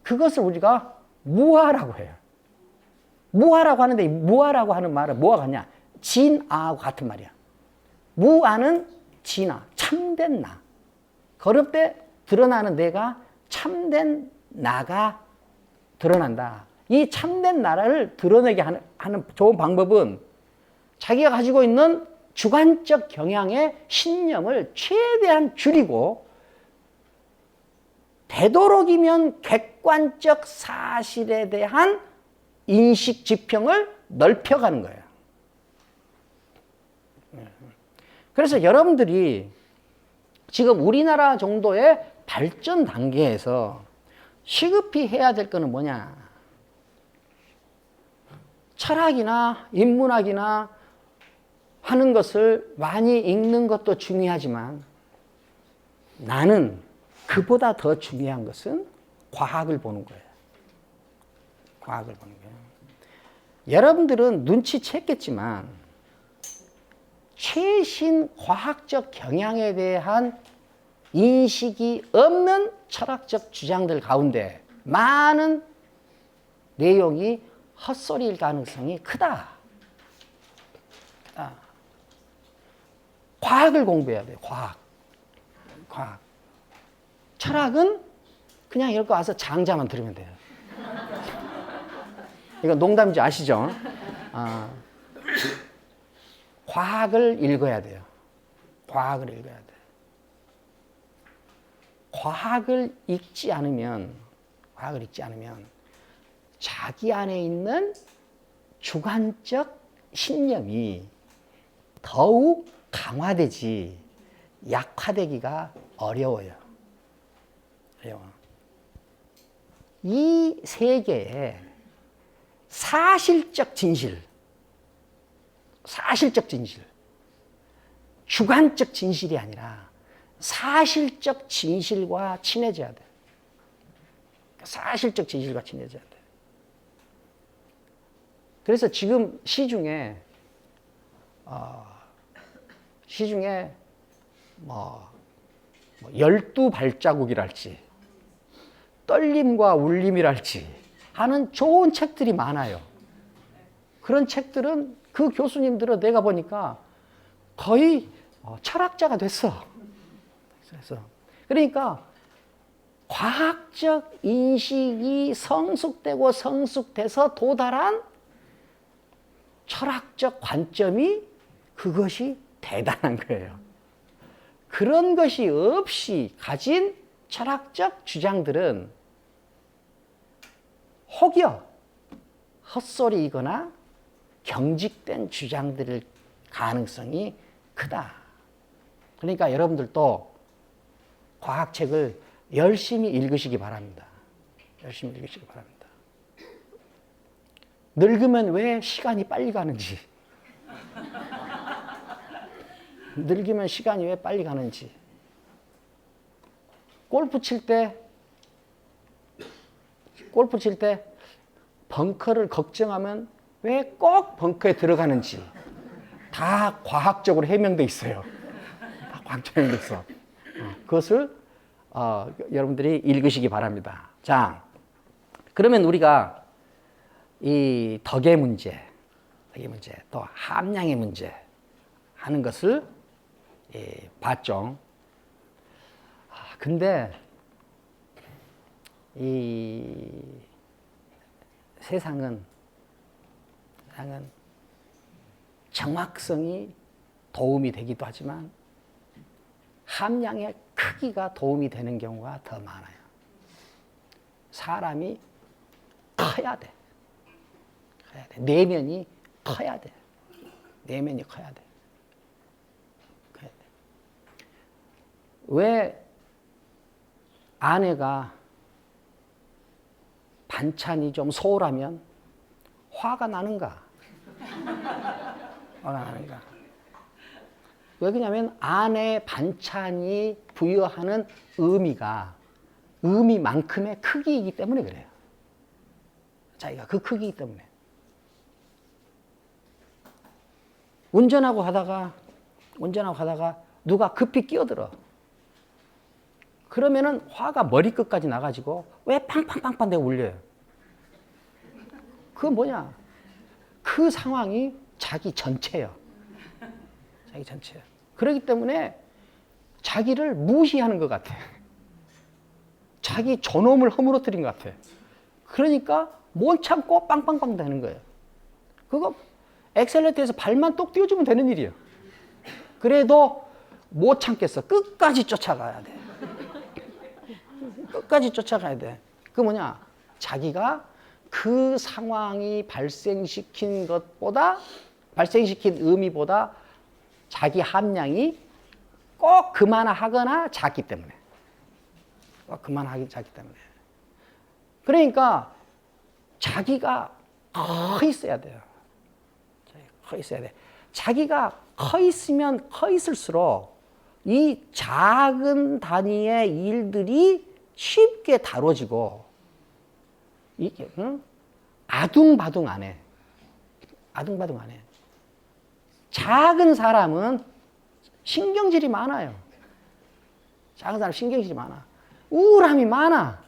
그것을 우리가 무아라고 해요. 무아라고 하는데, 무아라고 하는 말은 뭐가 같냐? 진아하고 같은 말이야. 무아는 진아, 참된 나. 걸을 때 드러나는 내가 참된 나가 드러난다. 이 참된 나를 드러내게 하는 좋은 방법은 자기가 가지고 있는 주관적 경향의 신념을 최대한 줄이고 되도록이면 객관적 사실에 대한 인식 지평을 넓혀가는 거예요. 그래서 여러분들이 지금 우리나라 정도의 발전 단계에서 시급히 해야 될 거는 뭐냐? 철학이나 인문학이나 하는 것을 많이 읽는 것도 중요하지만 나는 그보다 더 중요한 것은 과학을 보는 거예요. 과학을 보는 거예요. 여러분들은 눈치챘겠지만 최신 과학적 경향에 대한 인식이 없는 철학적 주장들 가운데 많은 내용이 헛소리일 가능성이 크다. 과학을 공부해야 돼요. 과학. 철학은 그냥 이렇게 와서 장자만 들으면 돼요. 이거 농담인지 아시죠? 과학을 읽어야 돼요. 과학을 읽어야 돼요. 과학을 읽지 않으면 자기 안에 있는 주관적 신념이 더욱 강화되지 약화되기가 어려워요. 이 세계에 사실적 진실, 주관적 진실이 아니라 사실적 진실과 친해져야 돼. 사실적 진실과 친해져야 돼. 그래서 지금 시중에 뭐 12발자국이랄지 떨림과 울림이랄지 하는 좋은 책들이 많아요. 그런 책들은 그 교수님들은 내가 보니까 거의 철학자가 됐어. 그러니까 과학적 인식이 성숙돼서 도달한 철학적 관점이 그것이 대단한 거예요. 그런 것이 없이 가진 철학적 주장들은 혹여 헛소리이거나 경직된 주장들일 가능성이 크다. 그러니까 여러분들도 과학책을 열심히 읽으시기 바랍니다. 열심히 읽으시기 바랍니다. 늙으면 왜 시간이 빨리 가는지, 늙으면 시간이 왜 빨리 가는지, 골프 칠 때 벙커를 걱정하면 왜 꼭 벙커에 들어가는지 다 과학적으로 해명돼 있어요. 다 과학적으로 해명돼 있어. 그것을 여러분들이 읽으시기 바랍니다. 자, 그러면 우리가 이 덕의 문제, 또 함량의 문제 하는 것을 봤죠. 근데 이 세상은 정확성이 도움이 되기도 하지만 함량의 크기가 도움이 되는 경우가 더 많아요. 사람이 커야 돼. 내면이 커야 돼. 왜 아내가 반찬이 좀 소홀하면 화가 나는가? 왜 그러냐면 아내의 반찬이 부여하는 의미만큼의 크기이기 때문에 그래요. 자기가 그 크기이기 때문에. 운전하고 가다가 누가 급히 끼어들어. 그러면은 화가 머리끝까지 나가지고 왜 팡팡팡팡 내가 울려요. 그건 뭐냐? 그 상황이 자기 전체예요. 그렇기 때문에 자기를 무시하는 것 같아. 자기 존엄을 허물어뜨린 것 같아. 그러니까 못 참고 빵빵빵 되는 거예요. 그거 엑셀레이터에서 발만 똑 띄워주면 되는 일이에요. 그래도 못 참겠어. 끝까지 쫓아가야 돼. 그 뭐냐? 자기가 그 상황이 발생시킨 의미보다 자기 함량이 꼭 그만하거나 작기 때문에. 그러니까 자기가 있어야 돼요. 커 있어야 돼. 자기가 커 있으면 커 있을수록 이 작은 단위의 일들이 쉽게 다뤄지고 이게 아둥바둥 안 해. 아둥바둥 안 해. 작은 사람은 신경질이 많아요. 작은 사람 신경질이 많아. 우울함이 많아.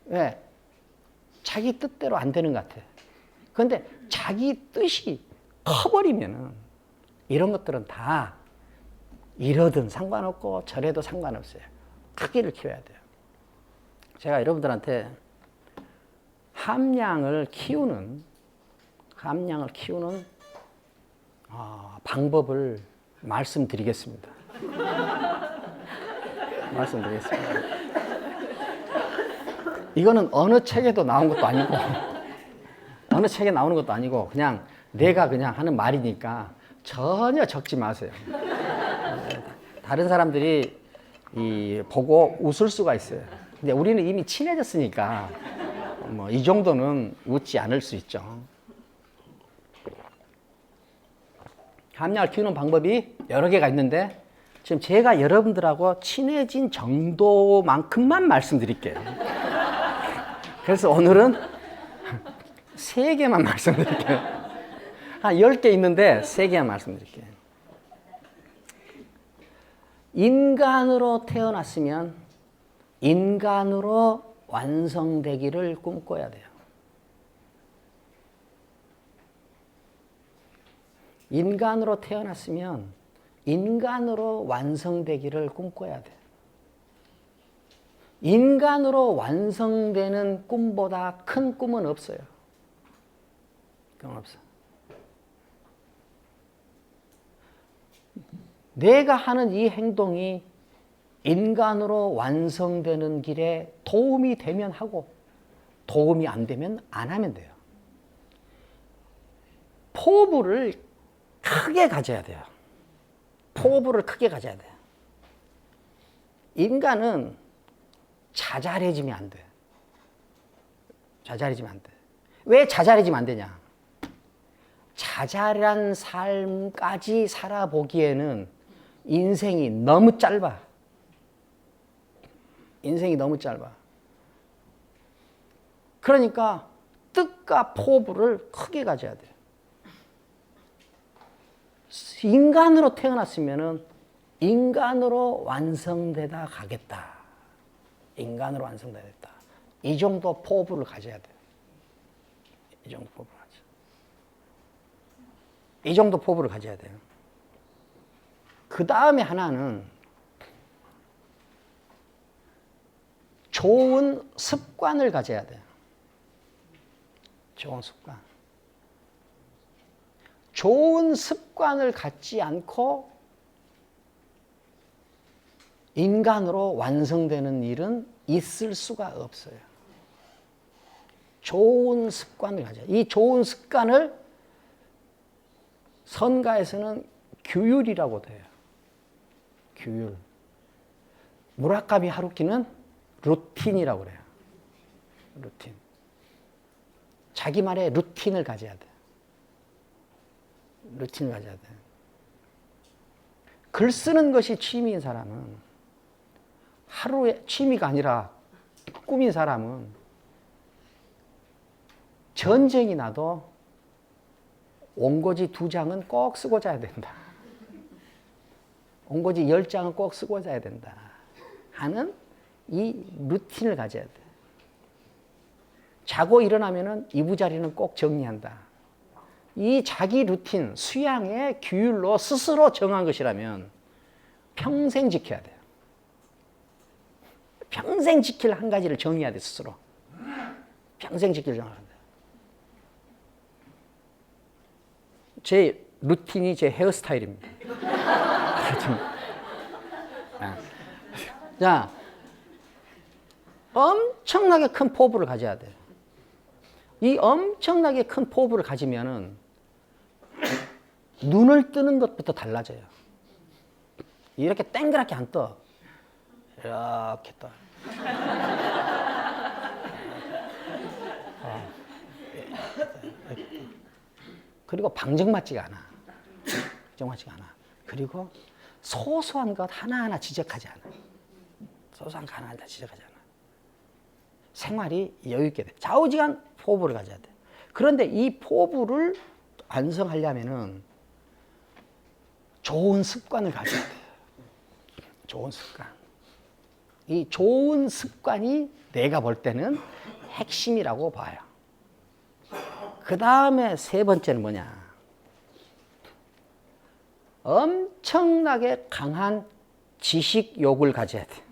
왜? 자기 뜻대로 안 되는 것 같아. 그런데 자기 뜻이 커버리면은 이런 것들은 다 이러든 상관없고 저래도 상관없어요. 크기를 키워야 돼요. 제가 여러분들한테 함량을 키우는 방법을 말씀드리겠습니다. 이거는 어느 책에도 나온 것도 아니고 어느 책에 나오는 것도 아니고 그냥 내가 그냥 하는 말이니까 전혀 적지 마세요. 다른 사람들이 보고 웃을 수가 있어요. 근데 우리는 이미 친해졌으니까 뭐 이 정도는 웃지 않을 수 있죠. 함량을 키우는 방법이 여러 개가 있는데 지금 제가 여러분들하고 친해진 정도만큼만 말씀드릴게요. 그래서 오늘은 3개만 말씀드릴게요. 한 10개 있는데 3개만 말씀드릴게요. 인간으로 태어났으면 인간으로 완성되기를 꿈꿔야 돼요. 인간으로 태어났으면 인간으로 완성되기를 꿈꿔야 돼요. 인간으로 완성되는 꿈보다 큰 꿈은 없어요. 그건 없어. 내가 하는 이 행동이 인간으로 완성되는 길에 도움이 되면 하고 도움이 안 되면 안 하면 돼요. 포부를 크게 가져야 돼요. 포부를 크게 가져야 돼요. 인간은 자잘해지면 안 돼. 자잘해지면 안 돼. 왜 자잘해지면 안 되냐? 자잘한 삶까지 살아보기에는 인생이 너무 짧아. 인생이 너무 짧아. 그러니까 뜻과 포부를 크게 가져야 돼. 인간으로 태어났으면은 인간으로 완성되다 가겠다. 인간으로 완성되겠다. 이 정도 포부를 가져야 돼. 이 정도 포부를 가져. 이 정도 포부를 가져야 돼요. 그 다음에 하나는 좋은 습관을 가져야 돼요. 좋은 습관. 좋은 습관을 갖지 않고 인간으로 완성되는 일은 있을 수가 없어요. 좋은 습관을 가져야 돼요. 이 좋은 습관을 선가에서는 규율이라고 돼요. 규율. 무라카미 하루키는 루틴이라고 그래요. 루틴. 자기만의 루틴을 가져야 돼. 루틴을 가져야 돼. 글 쓰는 것이 취미인 사람은 하루에 취미가 아니라 꿈인 사람은 전쟁이 나도 원고지 2장은 꼭 쓰고 자야 된다. 원고지 10장은 꼭 쓰고 자야 된다. 하는 이 루틴을 가져야 돼. 자고 일어나면은 이부자리는 꼭 정리한다. 이 자기 루틴, 수양의 규율로 스스로 정한 것이라면 평생 지켜야 돼요. 평생 지킬 한 가지를 정해야 돼, 스스로. 평생 지킬 정해야 돼. 제 루틴이 제 헤어스타일입니다. 자, 엄청나게 큰 포부를 가져야 돼요. 이 엄청나게 큰 포부를 가지면은 눈을 뜨는 것부터 달라져요. 이렇게 땡그랗게 안 떠. 이렇게 떠. 그리고 방정맞지가 않아. 방정맞지가 않아. 그리고 소소한 것 하나하나 지적하지 않아. 소소한 것 하나하나 지적하지 않아. 생활이 여유 있게 돼. 좌우지간 포부를 가져야 돼. 그런데 이 포부를 완성하려면은 좋은 습관을 가져야 돼. 좋은 습관. 이 좋은 습관이 내가 볼 때는 핵심이라고 봐요. 그 다음에 세 번째는 뭐냐? 엄청나게 강한 지식욕을 가져야 돼.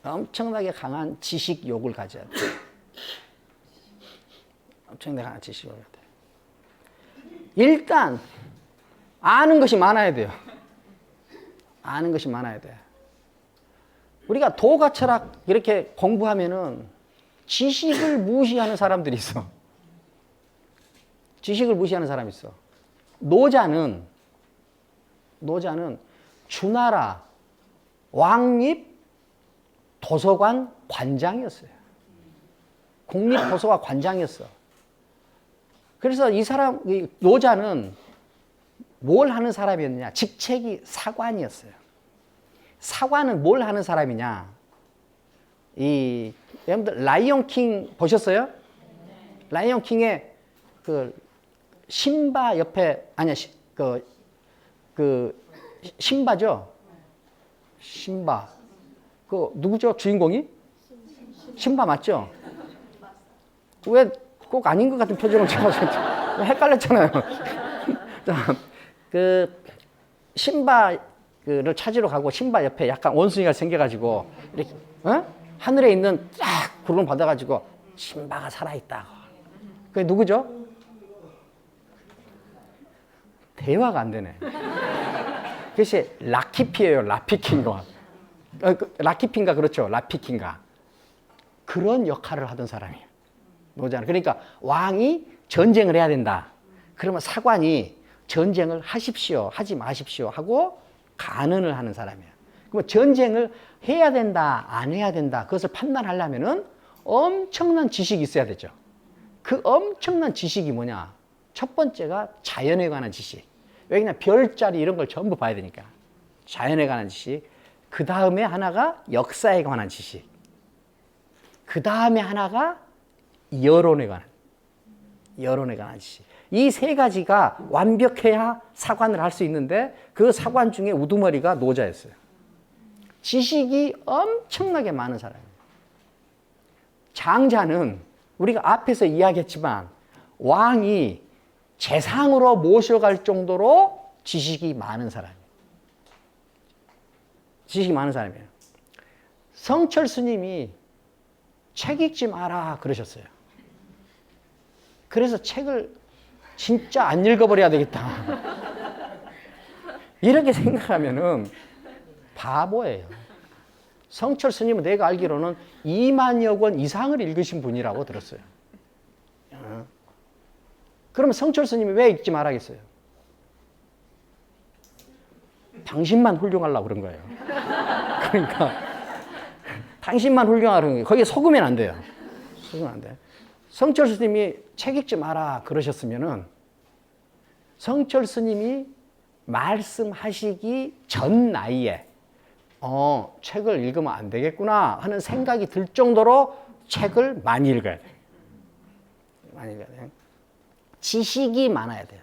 엄청나게 강한 지식욕을 가져야 돼. 엄청나게 강한 지식욕을 가져야 돼. 일단 아는 것이 많아야 돼요. 아는 것이 많아야 돼. 우리가 도가 철학 이렇게 공부하면은 지식을 무시하는 사람들이 있어. 지식을 무시하는 사람이 있어. 노자는 주나라 왕립 도서관 관장이었어요. 국립도서관 관장이었어. 그래서 이 사람, 노자는 뭘 하는 사람이었느냐? 직책이 사관이었어요. 사관은 뭘 하는 사람이냐? 여러분들 라이온 킹 보셨어요? 라이온 킹의 그 심바 옆에 아니야 그 심바죠? 심바 그 누구죠? 주인공이? 심바 맞죠? 왜 꼭 아닌 것 같은 표정을 찍어서 헷갈렸잖아요. 그 심바를 찾으러 가고 심바 옆에 약간 원숭이가 생겨가지고 이렇게 하늘에 있는 쫙 구름을 받아가지고 심바가 살아있다고. 그게 누구죠? 대화가 안 되네. 그것이 라키피예요. 라피킨가. 라키핀가 그렇죠. 라피킨가. 그런 역할을 하던 사람이에요. 노자는. 그러니까 왕이 전쟁을 해야 된다. 그러면 사관이 전쟁을 하십시오, 하지 마십시오 하고 간언을 하는 사람이에요. 그럼 전쟁을 해야 된다, 안 해야 된다. 그것을 판단하려면은 엄청난 지식이 있어야 되죠. 그 엄청난 지식이 뭐냐? 첫 번째가 자연에 관한 지식. 왜냐면 별자리 이런 걸 전부 봐야 되니까. 자연에 관한 지식. 그 다음에 하나가 역사에 관한 지식. 그 다음에 하나가 여론에 관한 지식. 이 세 가지가 완벽해야 사관을 할 수 있는데 그 사관 중에 우두머리가 노자였어요. 지식이 엄청나게 많은 사람이에요. 장자는 우리가 앞에서 이야기했지만 왕이 재상으로 모셔갈 정도로 지식이 많은 사람이에요. 지식이 많은 사람이에요. 성철 스님이 책 읽지 마라 그러셨어요. 그래서 책을 진짜 안 읽어버려야 되겠다. 이렇게 생각하면은 바보예요. 성철 스님은 내가 알기로는 2만여 권 이상을 읽으신 분이라고 들었어요. 그러면 성철 스님이 왜 읽지 말라겠어요? 당신만 훌륭하려고 그런 거예요. 그러니까 당신만 훌륭하려는 거예요. 거기에 속으면 안 돼요. 속으면 안 돼. 성철 스님이 책 읽지 마라 그러셨으면은 성철 스님이 말씀하시기 전 나이에 책을 읽으면 안 되겠구나 하는 생각이 들 정도로 책을 많이 읽어야 돼요. 많이 읽어야 돼요. 지식이 많아야 돼요.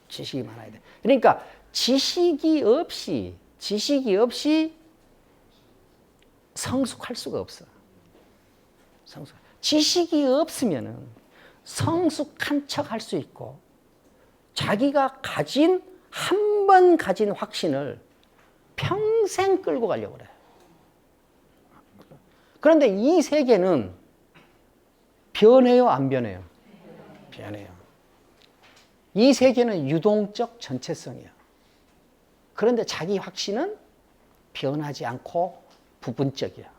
지식이 많아야 돼요. 그러니까 지식이 없이 성숙할 수가 없어. 지식이 없으면은 성숙한 척 할 수 있고 자기가 한 번 가진 확신을 평생 끌고 가려고 그래. 그런데 이 세계는 변해요, 안 변해요? 변해요. 이 세계는 유동적 전체성이에요. 그런데 자기 확신은 변하지 않고 부분적이야.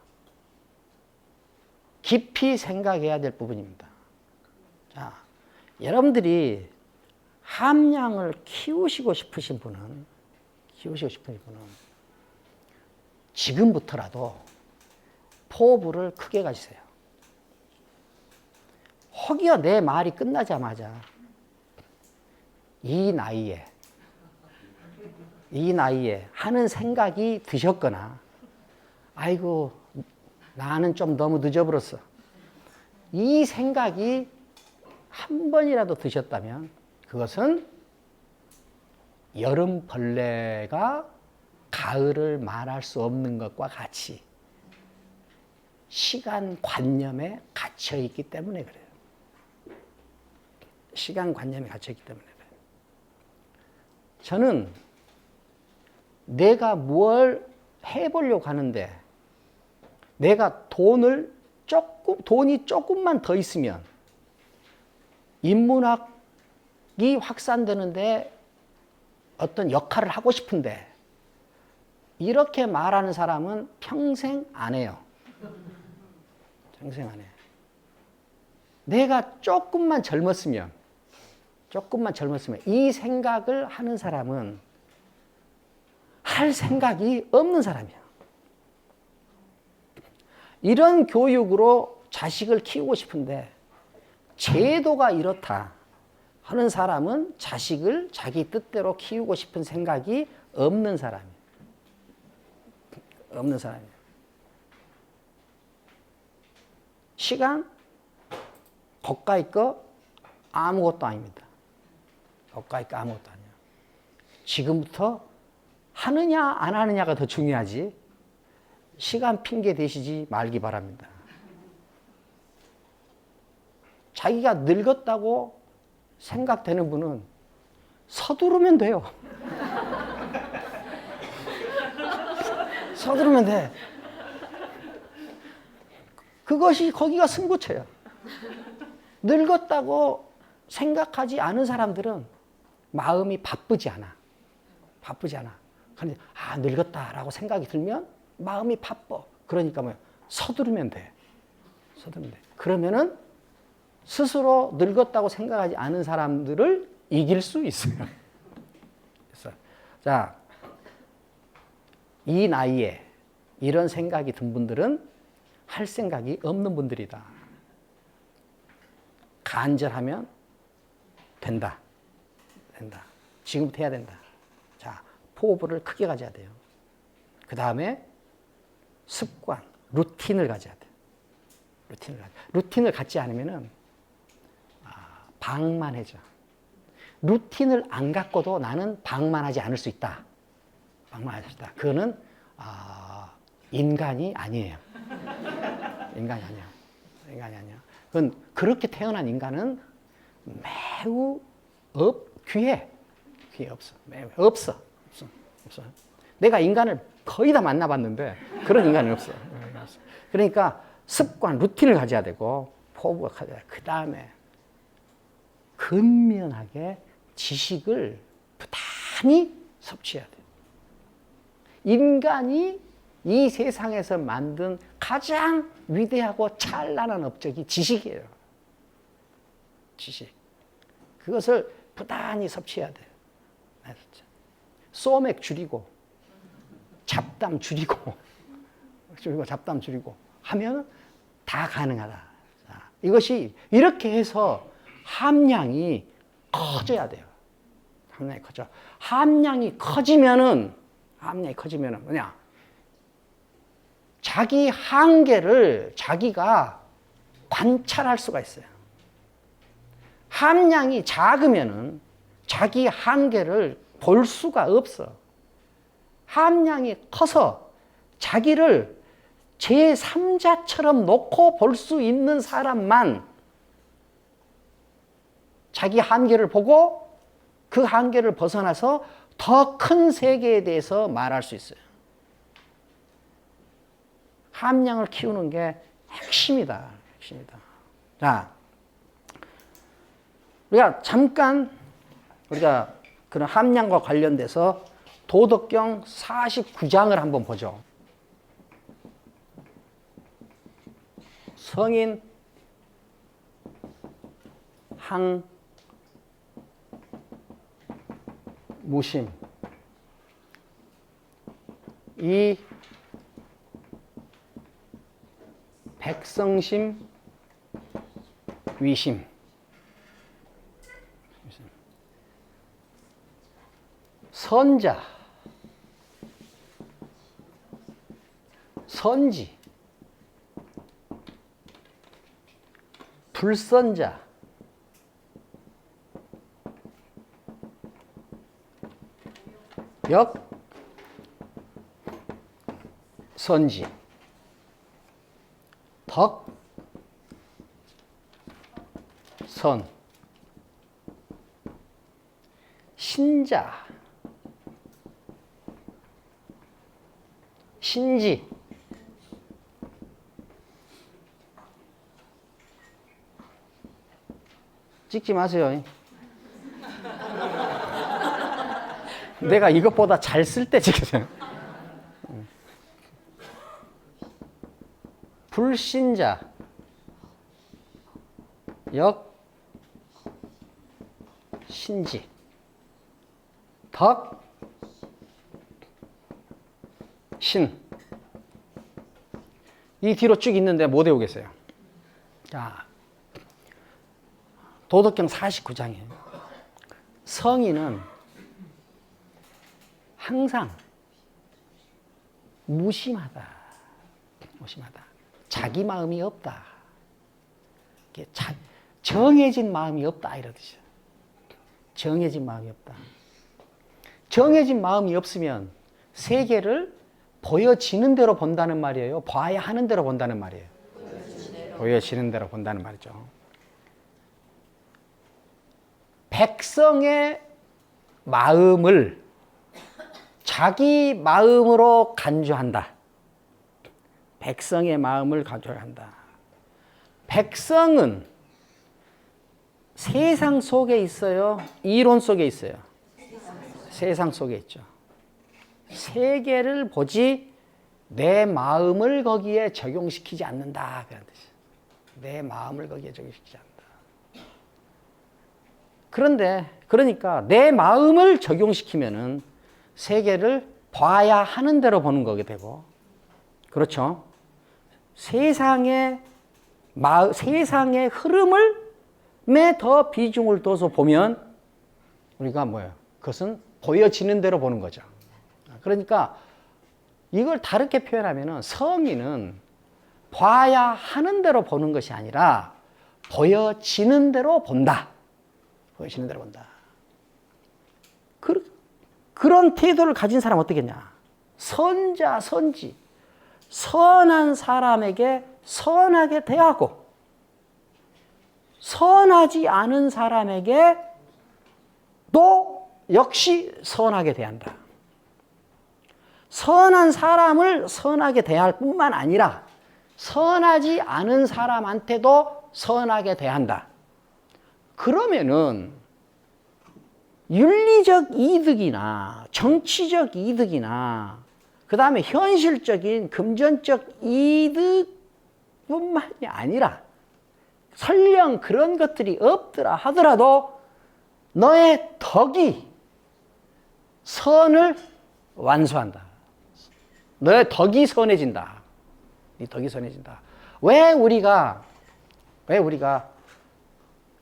깊이 생각해야 될 부분입니다. 자, 여러분들이 함량을 키우시고 싶으신 분은 지금부터라도 포부를 크게 가지세요. 혹여 내 말이 끝나자마자 이 나이에 하는 생각이 드셨거나, 아이고, 나는 좀 너무 늦어버렸어. 이 생각이 한 번이라도 드셨다면 그것은 여름 벌레가 가을을 말할 수 없는 것과 같이 시간 관념에 갇혀 있기 때문에 그래요. 시간 관념에 갇혀 있기 때문에 그래요. 저는 내가 뭘 해보려고 하는데 내가 돈이 조금만 더 있으면 인문학이 확산되는데 어떤 역할을 하고 싶은데 이렇게 말하는 사람은 평생 안 해요. 평생 안 해. 내가 조금만 젊었으면 이 생각을 하는 사람은 할 생각이 없는 사람이야. 이런 교육으로 자식을 키우고 싶은데 제도가 이렇다 하는 사람은 자식을 자기 뜻대로 키우고 싶은 생각이 없는 사람이에요. 없는 사람이에요. 시간? 고가의 거 아무것도 아닙니다. 고가의 거 아무것도 아니에요. 지금부터 하느냐 안 하느냐가 더 중요하지 시간 핑계 대시지 말기 바랍니다. 자기가 늙었다고 생각되는 분은 서두르면 돼요. 서두르면 돼. 그것이 거기가 승부처야. 늙었다고 생각하지 않은 사람들은 마음이 바쁘지 않아. 그런데 늙었다라고 생각이 들면 마음이 바빠. 그러니까 뭐야? 서두르면 돼. 그러면은 스스로 늙었다고 생각하지 않은 사람들을 이길 수 있어요. 자, 이 나이에 이런 생각이 든 분들은 할 생각이 없는 분들이다. 간절하면 된다. 지금부터 해야 된다. 자, 포부를 크게 가져야 돼요. 그 다음에 습관, 루틴을 가져야 돼요. 루틴을 갖지 않으면은 방만해져. 루틴을 안 갖고도 나는 방만하지 않을 수 있다. 그거는 인간이 아니에요. 인간이 아니야. 그건 그렇게 태어난 인간은 매우 귀해. 없어. 내가 인간을 거의 다 만나봤는데 그런 인간은 없어. 그러니까 습관, 루틴을 가져야 되고 포부가 가져야 돼. 그 다음에 근면하게 지식을 부단히 섭취해야 돼요. 인간이 이 세상에서 만든 가장 위대하고 찬란한 업적이 지식이에요. 지식. 그것을 부단히 섭취해야 돼요. 소맥 줄이고 잡담 줄이고 하면 다 가능하다. 자, 이것이 이렇게 해서 함량이 커져야 돼요. 함량이 커지면은 뭐냐? 자기 한계를 자기가 관찰할 수가 있어요. 함량이 작으면은 자기 한계를 볼 수가 없어. 함량이 커서 자기를 제3자처럼 놓고 볼 수 있는 사람만 자기 한계를 보고 그 한계를 벗어나서 더 큰 세계에 대해서 말할 수 있어요. 함량을 키우는 게 핵심이다. 자, 우리가 잠깐 그런 함량과 관련돼서 도덕경 49장을 한번 보죠. 성인 무심. 이 백성심 위심. 선자, 선지, 불선자, 역, 선지, 덕, 선, 신자, 신지, 찍지 마세요. 내가 이것보다 잘 쓸 때 찍으세요. 불신자, 역, 신지, 덕, 신. 이 뒤로 쭉 있는데 못 외우겠어요. 자, 도덕경 49장이에요. 성인은 항상 무심하다. 무심하다. 자기 마음이 없다. 정해진 마음이 없다. 이런 뜻이에요. 정해진 마음이 없다. 정해진 마음이 없으면 세계를 보여지는 대로 본다는 말이에요. 봐야 하는 대로 본다는 말이에요. 보여지는 대로 본다는 말이죠. 백성의 마음을 자기 마음으로 간주한다. 백성의 마음을 간주한다. 백성은 세상 속에 있어요? 이론 속에 있어요? 세상 속에 있죠. 세계를 보지 내 마음을 거기에 적용시키지 않는다. 그런 뜻이에요. 내 마음을 거기에 적용시키지 않는다. 그러니까 내 마음을 적용시키면은 세계를 봐야 하는 대로 보는 거게 되고, 그렇죠? 세상의 흐름에 더 비중을 둬서 보면 우리가 뭐예요? 그것은 보여지는 대로 보는 거죠. 그러니까 이걸 다르게 표현하면은 성인은 봐야 하는 대로 보는 것이 아니라 보여지는 대로 본다. 보여지는 대로 본다. 그런 태도를 가진 사람은 어떻겠냐? 선자, 선지. 선한 사람에게 선하게 대하고, 선하지 않은 사람에게 또 역시 선하게 대한다. 선한 사람을 선하게 대할 뿐만 아니라 선하지 않은 사람한테도 선하게 대한다. 그러면은 윤리적 이득이나 정치적 이득이나 그 다음에 현실적인 금전적 이득뿐만이 아니라 설령 그런 것들이 없더라 하더라도 너의 덕이 선을 완수한다. 너의 덕이 선해진다. 네 덕이 선해진다. 왜 우리가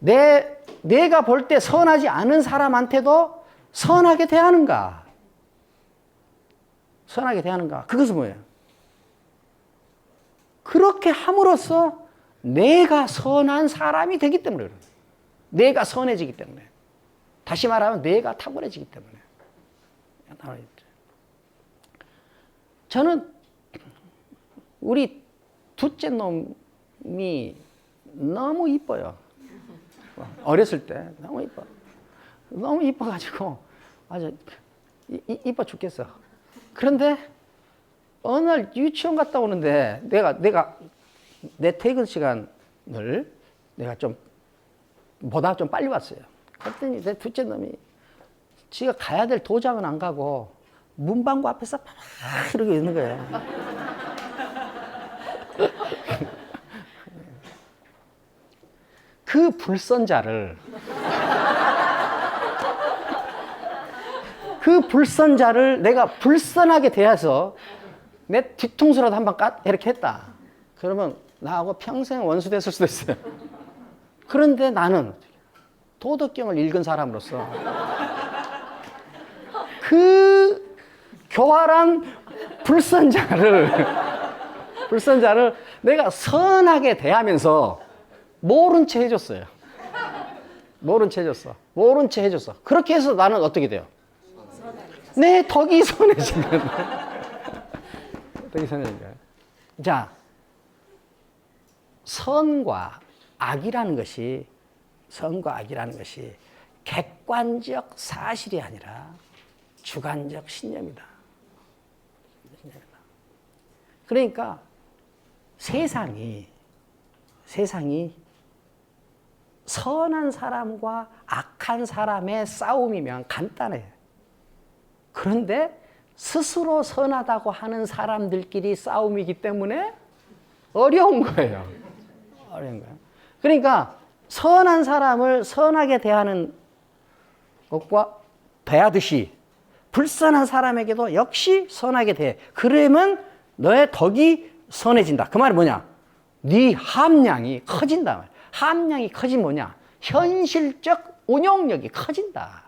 내가 볼 때 선하지 않은 사람한테도 선하게 대하는가? 선하게 대하는가? 그것은 뭐예요? 그렇게 함으로써 내가 선한 사람이 되기 때문에 그래요. 내가 선해지기 때문에. 다시 말하면 내가 탁월해지기 때문에. 저는 우리 둘째 놈이 너무 이뻐요. 어렸을 때 너무 이뻐. 너무 이뻐가지고 아주 이뻐 죽겠어. 그런데 어느 날 유치원 갔다 오는데 내가 내 퇴근 시간을 내가 보다 좀 빨리 왔어요. 그랬더니 내 둘째 놈이 지가 가야 될 도장은 안 가고 문방구 앞에서 막 이러고 있는 거예요. 그 불선자를 내가 불선하게 대해서 내 뒤통수라도 한번 이렇게 했다. 그러면 나하고 평생 원수 됐을 수도 있어요. 그런데 나는 도덕경을 읽은 사람으로서 그 교활한 불선자를 내가 선하게 대하면서 모른 채 해줬어요. 모른 채 해줬어. 그렇게 해서 나는 어떻게 돼요? 내 덕이 선해진 거야. 덕이 선해진 거야. 자, 선과 악이라는 것이 객관적 사실이 아니라 주관적 신념이다. 그러니까 세상이 선한 사람과 악한 사람의 싸움이면 간단해. 그런데 스스로 선하다고 하는 사람들끼리 싸움이기 때문에 어려운 거예요. 그러니까 선한 사람을 선하게 대하는 것과 대하듯이 불선한 사람에게도 역시 선하게 대해. 그러면 너의 덕이 선해진다. 그 말이 뭐냐? 네 함량이 커진다. 함량이 커지면 뭐냐? 현실적 운용력이 커진다.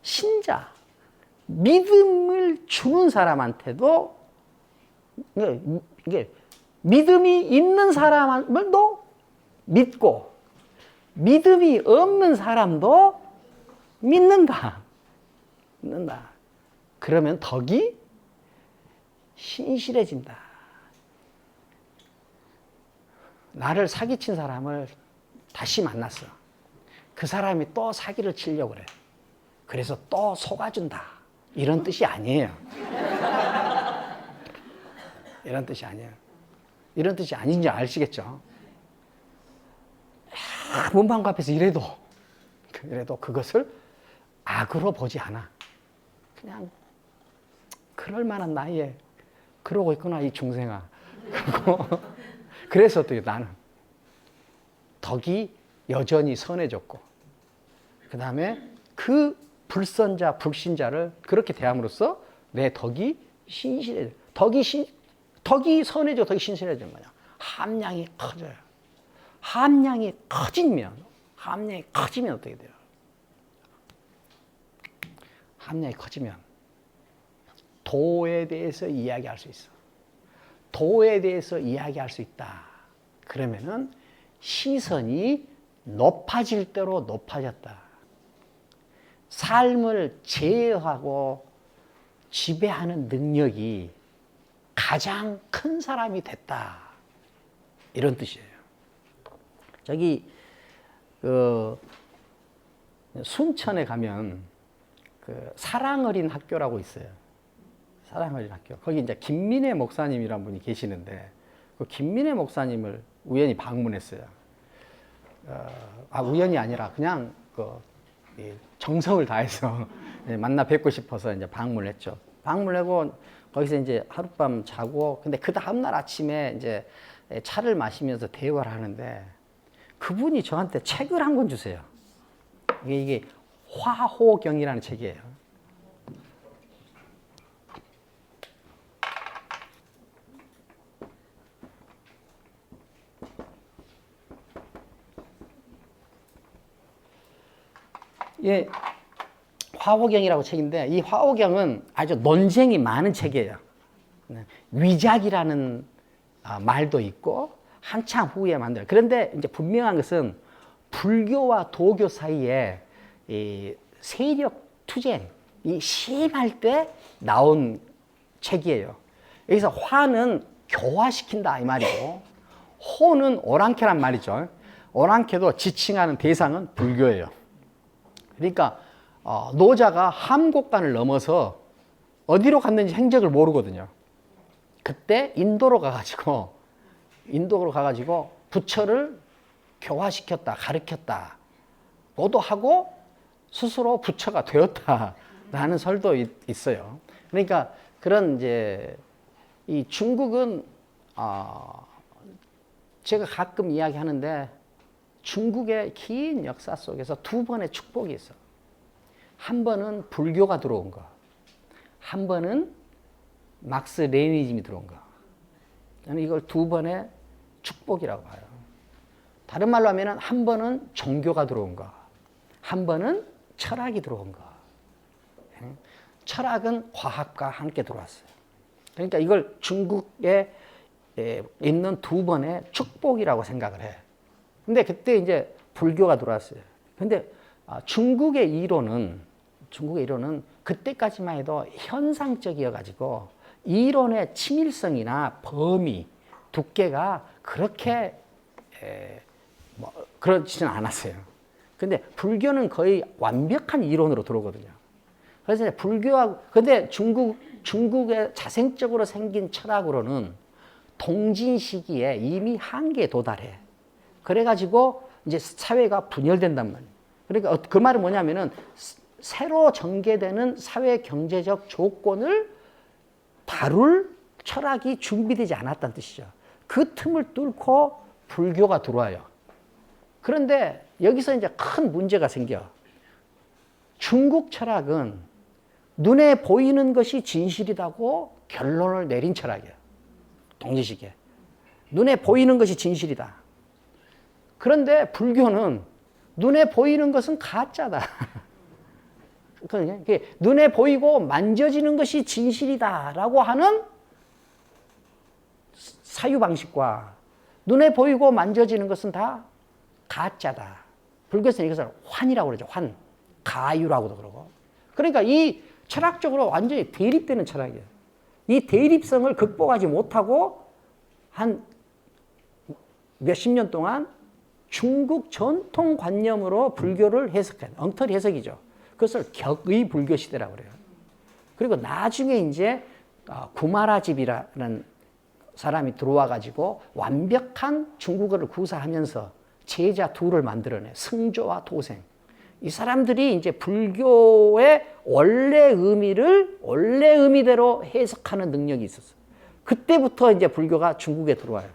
신자, 믿음을 주는 사람한테도 이게 믿음이 있는 사람도 믿고 믿음이 없는 사람도 믿는다. 그러면 덕이 신실해진다. 나를 사기친 사람을 다시 만났어. 그 사람이 또 사기를 치려고 그래. 그래서 또 속아준다. 이런 뜻이 아니에요. 이런 뜻이 아니에요. 이런 뜻이 아닌지 아시겠죠? 문방구 앞에서 이래도 그것을 악으로 보지 않아. 그냥 그럴 만한 나이에 그러고 있구나, 이 중생아. 그래서 어떻게 나는 덕이 여전히 선해졌고, 그 다음에 그 불선자, 불신자를 그렇게 대함으로써 내 덕이 신실해져. 덕이 선해져, 덕이 신실해지는 거냐. 함량이 커져요. 함량이 커지면 어떻게 돼요? 함량이 커지면 도에 대해서 이야기할 수 있어. 도에 대해서 이야기할 수 있다. 그러면은 시선이 높아질 대로 높아졌다. 삶을 제어하고 지배하는 능력이 가장 큰 사람이 됐다. 이런 뜻이에요. 저기 순천에 가면 사랑어린 학교라고 있어요. 사랑어린 학교. 거기 이제 김민혜 목사님이란 분이 계시는데 그 김민혜 목사님을 우연히 방문했어요. 우연이 아니라 그냥 정성을 다해서 만나 뵙고 싶어서 이제 방문을 했죠. 방문하고 거기서 이제 하룻밤 자고, 근데 그 다음날 아침에 이제 차를 마시면서 대화를 하는데 그분이 저한테 책을 한 권 주세요. 이게 화호경이라는 책이에요. 예, 화호경이라고 책인데 이 화호경은 아주 논쟁이 많은 책이에요. 위작이라는 말도 있고 한참 후에 만들어요. 그런데 이제 분명한 것은 불교와 도교 사이에 이 세력 투쟁이 심할 때 나온 책이에요. 여기서 화는 교화시킨다 이 말이고, 호는 오랑캐란 말이죠. 오랑캐도 지칭하는 대상은 불교예요. 그러니까 노자가 함곡간을 넘어서 어디로 갔는지 행적을 모르거든요. 그때 인도로 가가지고 부처를 교화시켰다, 가르쳤다, 보도하고 스스로 부처가 되었다라는 설도 있어요. 그러니까 그런 이제 이 중국은 제가 가끔 이야기하는데 중국의 긴 역사 속에서 두 번의 축복이 있어. 한 번은 불교가 들어온 거, 한 번은 막스 레니즘이 들어온 거. 저는 이걸 두 번의 축복이라고 봐요. 다른 말로 하면은 한 번은 종교가 들어온 거, 한 번은 철학이 들어온 거. 철학은 과학과 함께 들어왔어요. 그러니까 이걸 중국에 있는 두 번의 축복이라고 생각을 해. 근데 그때 이제 불교가 들어왔어요. 근데 중국의 이론은 그때까지만 해도 현상적이어 가지고 이론의 친밀성이나 범위, 두께가 그렇게 그렇지는 않았어요. 근데 불교는 거의 완벽한 이론으로 들어오거든요. 그래서 불교하고, 근데 중국의 자생적으로 생긴 철학으로는 동진 시기에 이미 한계에 도달해. 그래가지고 이제 사회가 분열된단 말이에요. 그러니까 그 말은 뭐냐면은 새로 전개되는 사회 경제적 조건을 다룰 철학이 준비되지 않았다는 뜻이죠. 그 틈을 뚫고 불교가 들어와요. 그런데 여기서 이제 큰 문제가 생겨. 중국 철학은 눈에 보이는 것이 진실이라고 결론을 내린 철학이에요. 동지시기에. 눈에 보이는 것이 진실이다. 그런데 불교는 눈에 보이는 것은 가짜다. 눈에 보이고 만져지는 것이 진실이다라고 하는 사유방식과 눈에 보이고 만져지는 것은 다 가짜다. 불교에서는 이것을 환이라고 그러죠. 환. 가유라고도 그러고. 그러니까 이 철학적으로 완전히 대립되는 철학이에요. 이 대립성을 극복하지 못하고 한 몇십 년 동안 중국 전통관념으로 불교를 해석해요. 엉터리 해석이죠. 그것을 격의 불교 시대라고 그래요. 그리고 나중에 이제 구마라집이라는 사람이 들어와 가지고 완벽한 중국어를 구사하면서 제자 둘을 만들어내. 승조와 도생. 이 사람들이 이제 불교의 원래 의미대로 해석하는 능력이 있었어요. 그때부터 이제 불교가 중국에 들어와요.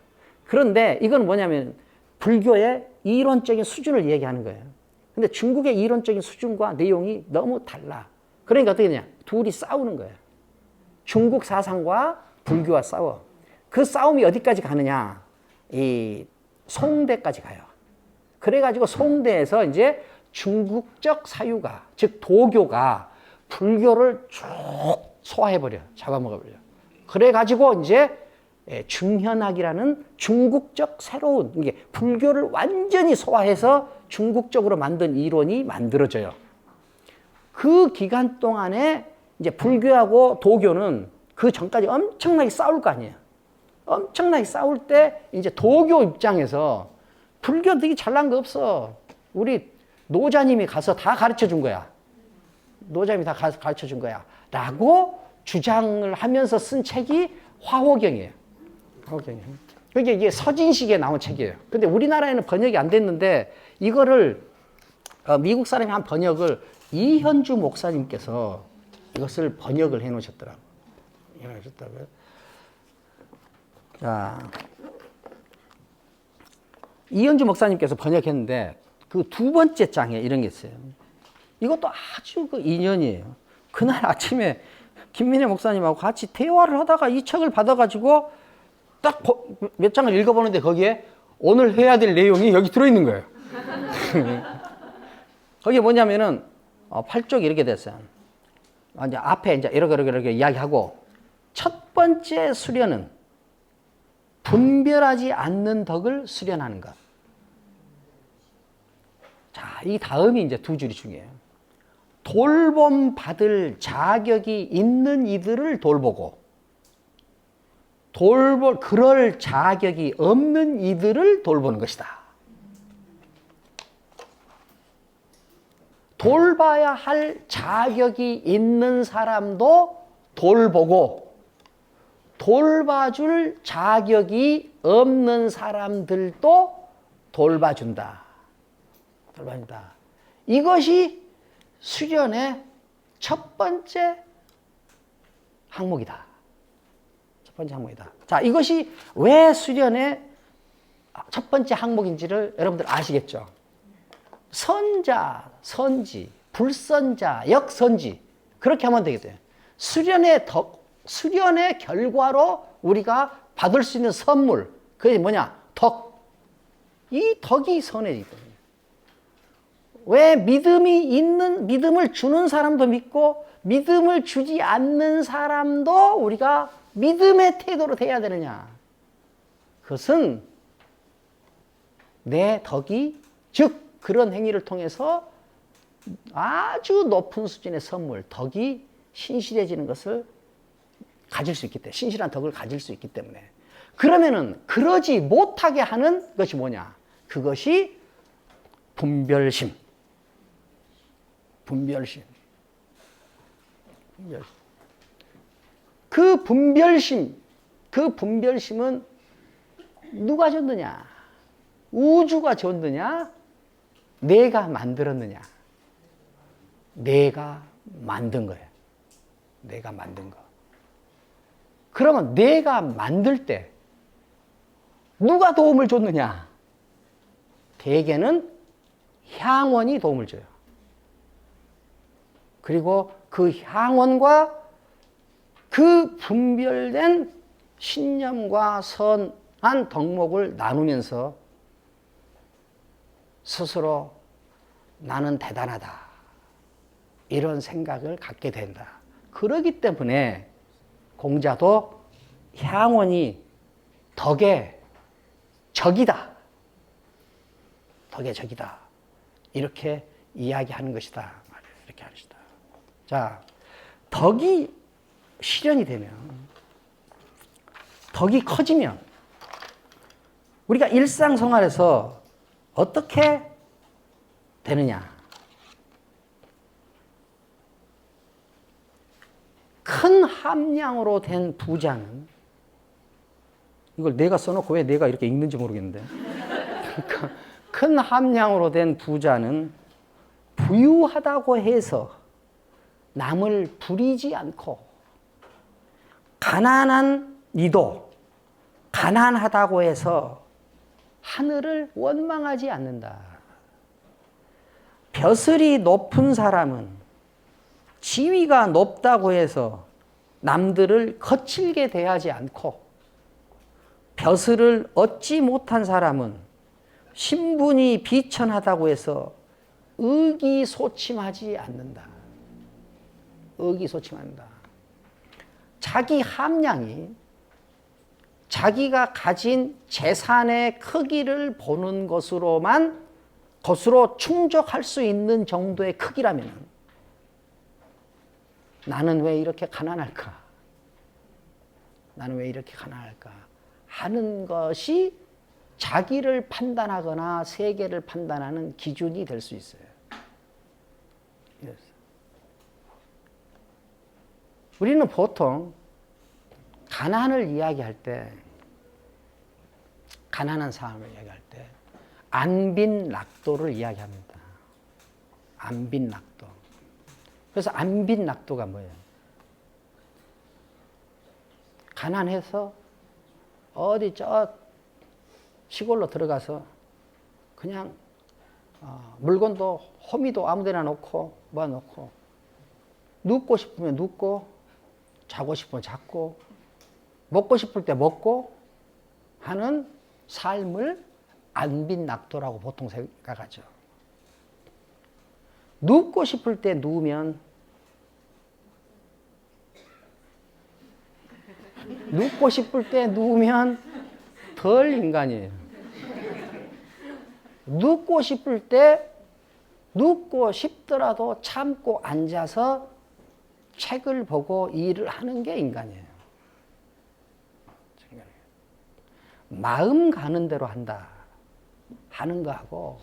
그런데 이건 뭐냐면 불교의 이론적인 수준을 얘기하는 거예요. 근데 중국의 이론적인 수준과 내용이 너무 달라. 그러니까 어떻게 되냐? 둘이 싸우는 거예요. 중국 사상과 불교와 싸워. 그 싸움이 어디까지 가느냐? 이 송대까지 가요. 그래가지고 송대에서 이제 중국적 사유가, 즉 도교가 불교를 쭉 소화해버려, 잡아먹어버려. 그래가지고 이제 중현학이라는 중국적 새로운, 이게 불교를 완전히 소화해서 중국적으로 만든 이론이 만들어져요. 그 기간 동안에 이제 불교하고 도교는 그 전까지 엄청나게 싸울 거 아니에요. 엄청나게 싸울 때 이제 도교 입장에서 불교 되게 잘난 거 없어. 우리 노자님이 가서 다 가르쳐 준 거야. 노자님이 다 가르쳐 준 거야. 라고 주장을 하면서 쓴 책이 화호경이에요. 화호경이에요. 그게 이게 서진식에 나온 책이에요. 근데 우리나라에는 번역이 안 됐는데 이거를 미국 사람이 한 번역을 이현주 목사님께서 이것을 번역을 해 놓으셨더라고요. 자, 이현주 목사님께서 번역했는데 그 두 번째 장에 이런 게 있어요. 이것도 아주 그 인연이에요. 그날 아침에 김민혜 목사님하고 같이 대화를 하다가 이 책을 받아가지고 딱 몇 장을 읽어보는데 거기에 오늘 해야 될 내용이 여기 들어있는 거예요. 거기에 뭐냐면은 8쪽이 이렇게 됐어요. 이제 앞에 이제 이렇게 이야기하고 첫 번째 수련은 분별하지 않는 덕을 수련하는 것. 자, 이 다음이 이제 두 줄이 중요해요. 돌봄 받을 자격이 있는 이들을 돌보고 그럴 자격이 없는 이들을 돌보는 것이다. 돌봐야 할 자격이 있는 사람도 돌보고 돌봐줄 자격이 없는 사람들도 돌봐준다. 돌봐준다. 이것이 수련의 첫 번째 항목이다. 첫 번째 항목이다. 자, 이것이 왜 수련의 첫 번째 항목인지를 여러분들 아시겠죠? 선자, 선지, 불선자, 역선지. 그렇게 하면 되겠어요. 수련의 결과로 우리가 받을 수 있는 선물. 그게 뭐냐? 덕. 이 덕이 선해지기 때문에. 왜 믿음을 주는 사람도 믿고 믿음을 주지 않는 사람도 우리가 믿음의 태도로 대해야 되느냐? 그것은 내 덕이, 즉 그런 행위를 통해서 아주 높은 수준의 선물, 덕이 신실해지는 것을 가질 수 있기 때문에, 신실한 덕을 가질 수 있기 때문에. 그러면은 그러지 못하게 하는 것이 뭐냐? 그것이 분별심. 분별심. 그 분별심은 누가 줬느냐? 우주가 줬느냐? 내가 만들었느냐? 내가 만든 거예요. 내가 만든 거. 그러면 내가 만들 때 누가 도움을 줬느냐? 대개는 향원이 도움을 줘요. 그리고 그 향원과 그 분별된 신념과 선한 덕목을 나누면서 스스로 나는 대단하다, 이런 생각을 갖게 된다. 그러기 때문에 공자도 향원이 덕의 적이다, 덕의 적이다, 이렇게 이야기하는 것이다. 이렇게 하시다. 자, 덕이 실현이 되면, 덕이 커지면 우리가 일상생활에서 어떻게 되느냐? 큰 함량으로 된 부자는, 이걸 내가 써놓고 왜 내가 이렇게 읽는지 모르겠는데, 큰 함량으로 된 부자는 부유하다고 해서 남을 부리지 않고, 가난한 이도 가난하다고 해서 하늘을 원망하지 않는다. 벼슬이 높은 사람은 지위가 높다고 해서 남들을 거칠게 대하지 않고, 벼슬을 얻지 못한 사람은 신분이 비천하다고 해서 의기소침하지 않는다. 의기소침한다. 자기 함량이, 자기가 가진 재산의 크기를 보는 것으로 충족할 수 있는 정도의 크기라면, 나는 왜 이렇게 가난할까? 나는 왜 이렇게 가난할까? 하는 것이 자기를 판단하거나 세계를 판단하는 기준이 될 수 있어요. 우리는 보통 가난을 이야기할 때, 가난한 사람을 이야기할 때 안빈락도를 이야기합니다. 안빈락도. 그래서 안빈락도가 뭐예요? 가난해서 어디 저 시골로 들어가서 그냥 물건도 호미도 아무데나 놓고 모아놓고, 눕고 싶으면 눕고, 자고 싶으면 자고, 먹고 싶을 때 먹고 하는 삶을 안빈락도라고 보통 생각하죠. 눕고 싶을 때 누우면, 눕고 싶을 때 누우면 덜 인간이에요. 눕고 싶을 때 눕고 싶더라도 참고 앉아서 책을 보고 일을 하는 게 인간이에요. 마음 가는 대로 한다 하는 거하고,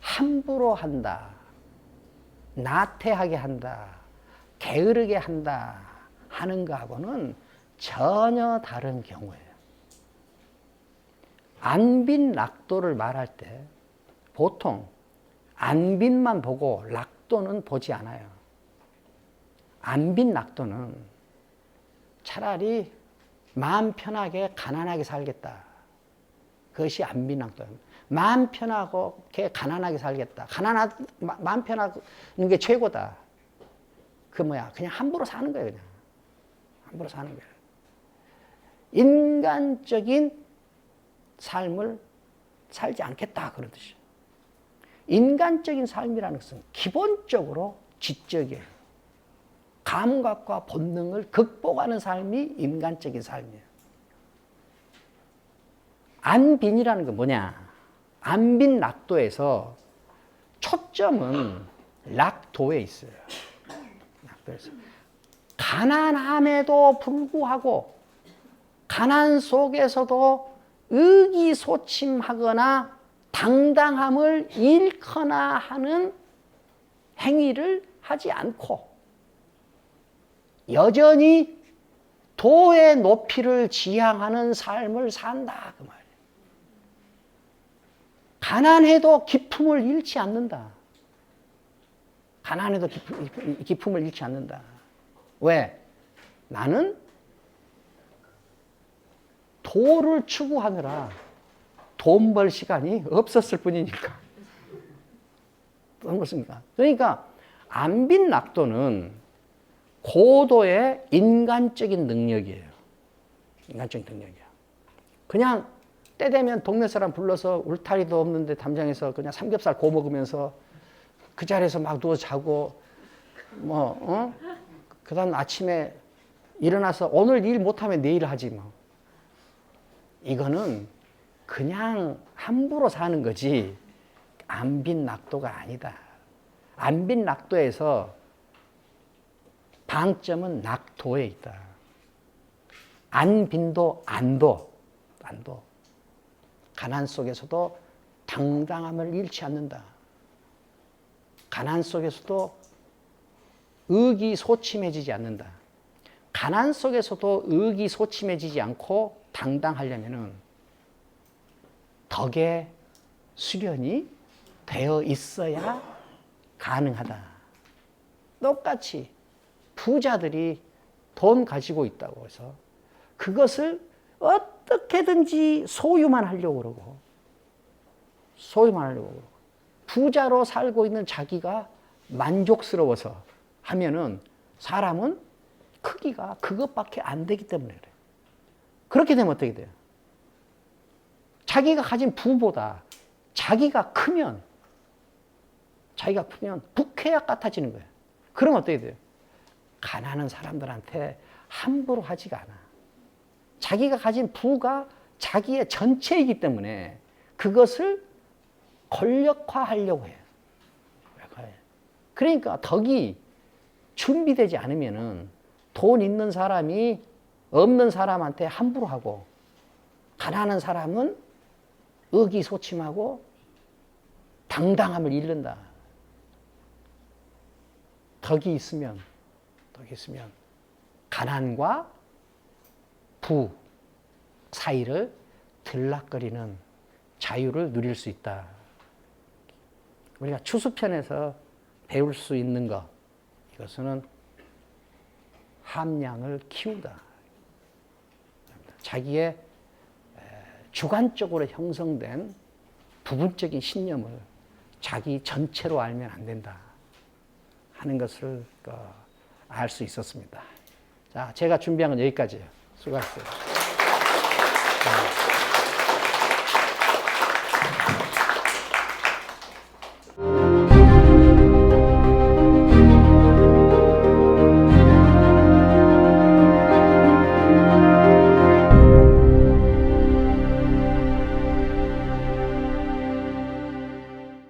함부로 한다, 나태하게 한다, 게으르게 한다 하는 거하고는 전혀 다른 경우예요. 안빈락도를 말할 때 보통 안빈만 보고 락도는 보지 않아요. 안빈락도는 차라리 마음 편하게 가난하게 살겠다, 그것이 안빈락도예요. 마음 편하게 가난하게 살겠다, 마음 편하는 게 최고다. 그 뭐야, 그냥 함부로 사는 거예요. 그냥 함부로 사는 거예요. 인간적인 삶을 살지 않겠다 그런 뜻이에요. 인간적인 삶이라는 것은 기본적으로 지적이에요. 감각과 본능을 극복하는 삶이 인간적인 삶이에요. 안빈이라는 건 뭐냐? 안빈 낙도에서 초점은 낙도에 있어요. 낙도에서. 가난함에도 불구하고 가난 속에서도 의기소침하거나 당당함을 잃거나 하는 행위를 하지 않고 여전히 도의 높이를 지향하는 삶을 산다 그 말이에요. 가난해도 기품을 잃지 않는다. 가난해도 기품을 잃지 않는다. 왜? 나는 도를 추구하느라 돈 벌 시간이 없었을 뿐이니까. 그런 것입니까? 그러니까 안빈 낙도는 고도의 인간적인 능력이에요. 인간적인 능력이야. 그냥 때 되면 동네 사람 불러서 울타리도 없는데 담장에서 그냥 삼겹살 구워 먹으면서 그 자리에서 막 누워 자고 그다음 아침에 일어나서 오늘 일 못하면 내일 하지 뭐. 이거는 그냥 함부로 사는 거지 안빈 낙도가 아니다. 안빈 낙도에서 방점은 낙도에 있다. 안빈도 안도. 가난 속에서도 당당함을 잃지 않는다. 가난 속에서도 의기소침해지지 않는다. 가난 속에서도 의기소침해지지 않고 당당하려면은 덕의 수련이 되어 있어야 가능하다. 똑같이 부자들이 돈 가지고 있다고 해서 그것을 어떻게든지 소유만 하려고 그러고 부자로 살고 있는 자기가 만족스러워서 하면은 사람은 크기가 그것밖에 안 되기 때문에 그래요. 그렇게 되면 어떻게 돼요? 자기가 가진 부보다 자기가 크면 북해약 같아지는 거예요. 그러면 어떻게 돼요? 가난한 사람들한테 함부로 하지가 않아. 자기가 가진 부가 자기의 전체이기 때문에 그것을 권력화하려고 해요. 그러니까 덕이 준비되지 않으면은 돈 있는 사람이 없는 사람한테 함부로 하고 가난한 사람은 의기소침하고 당당함을 잃는다. 덕이 있으면 가난과 부 사이를 들락거리는 자유를 누릴 수 있다. 우리가 추수편에서 배울 수 있는 것, 이것은 함량을 키우다. 자기의 주관적으로 형성된 부분적인 신념을 자기 전체로 알면 안 된다 하는 것을 알 수 있었습니다. 자, 제가 준비한 건 여기까지예요. 수고하셨어요.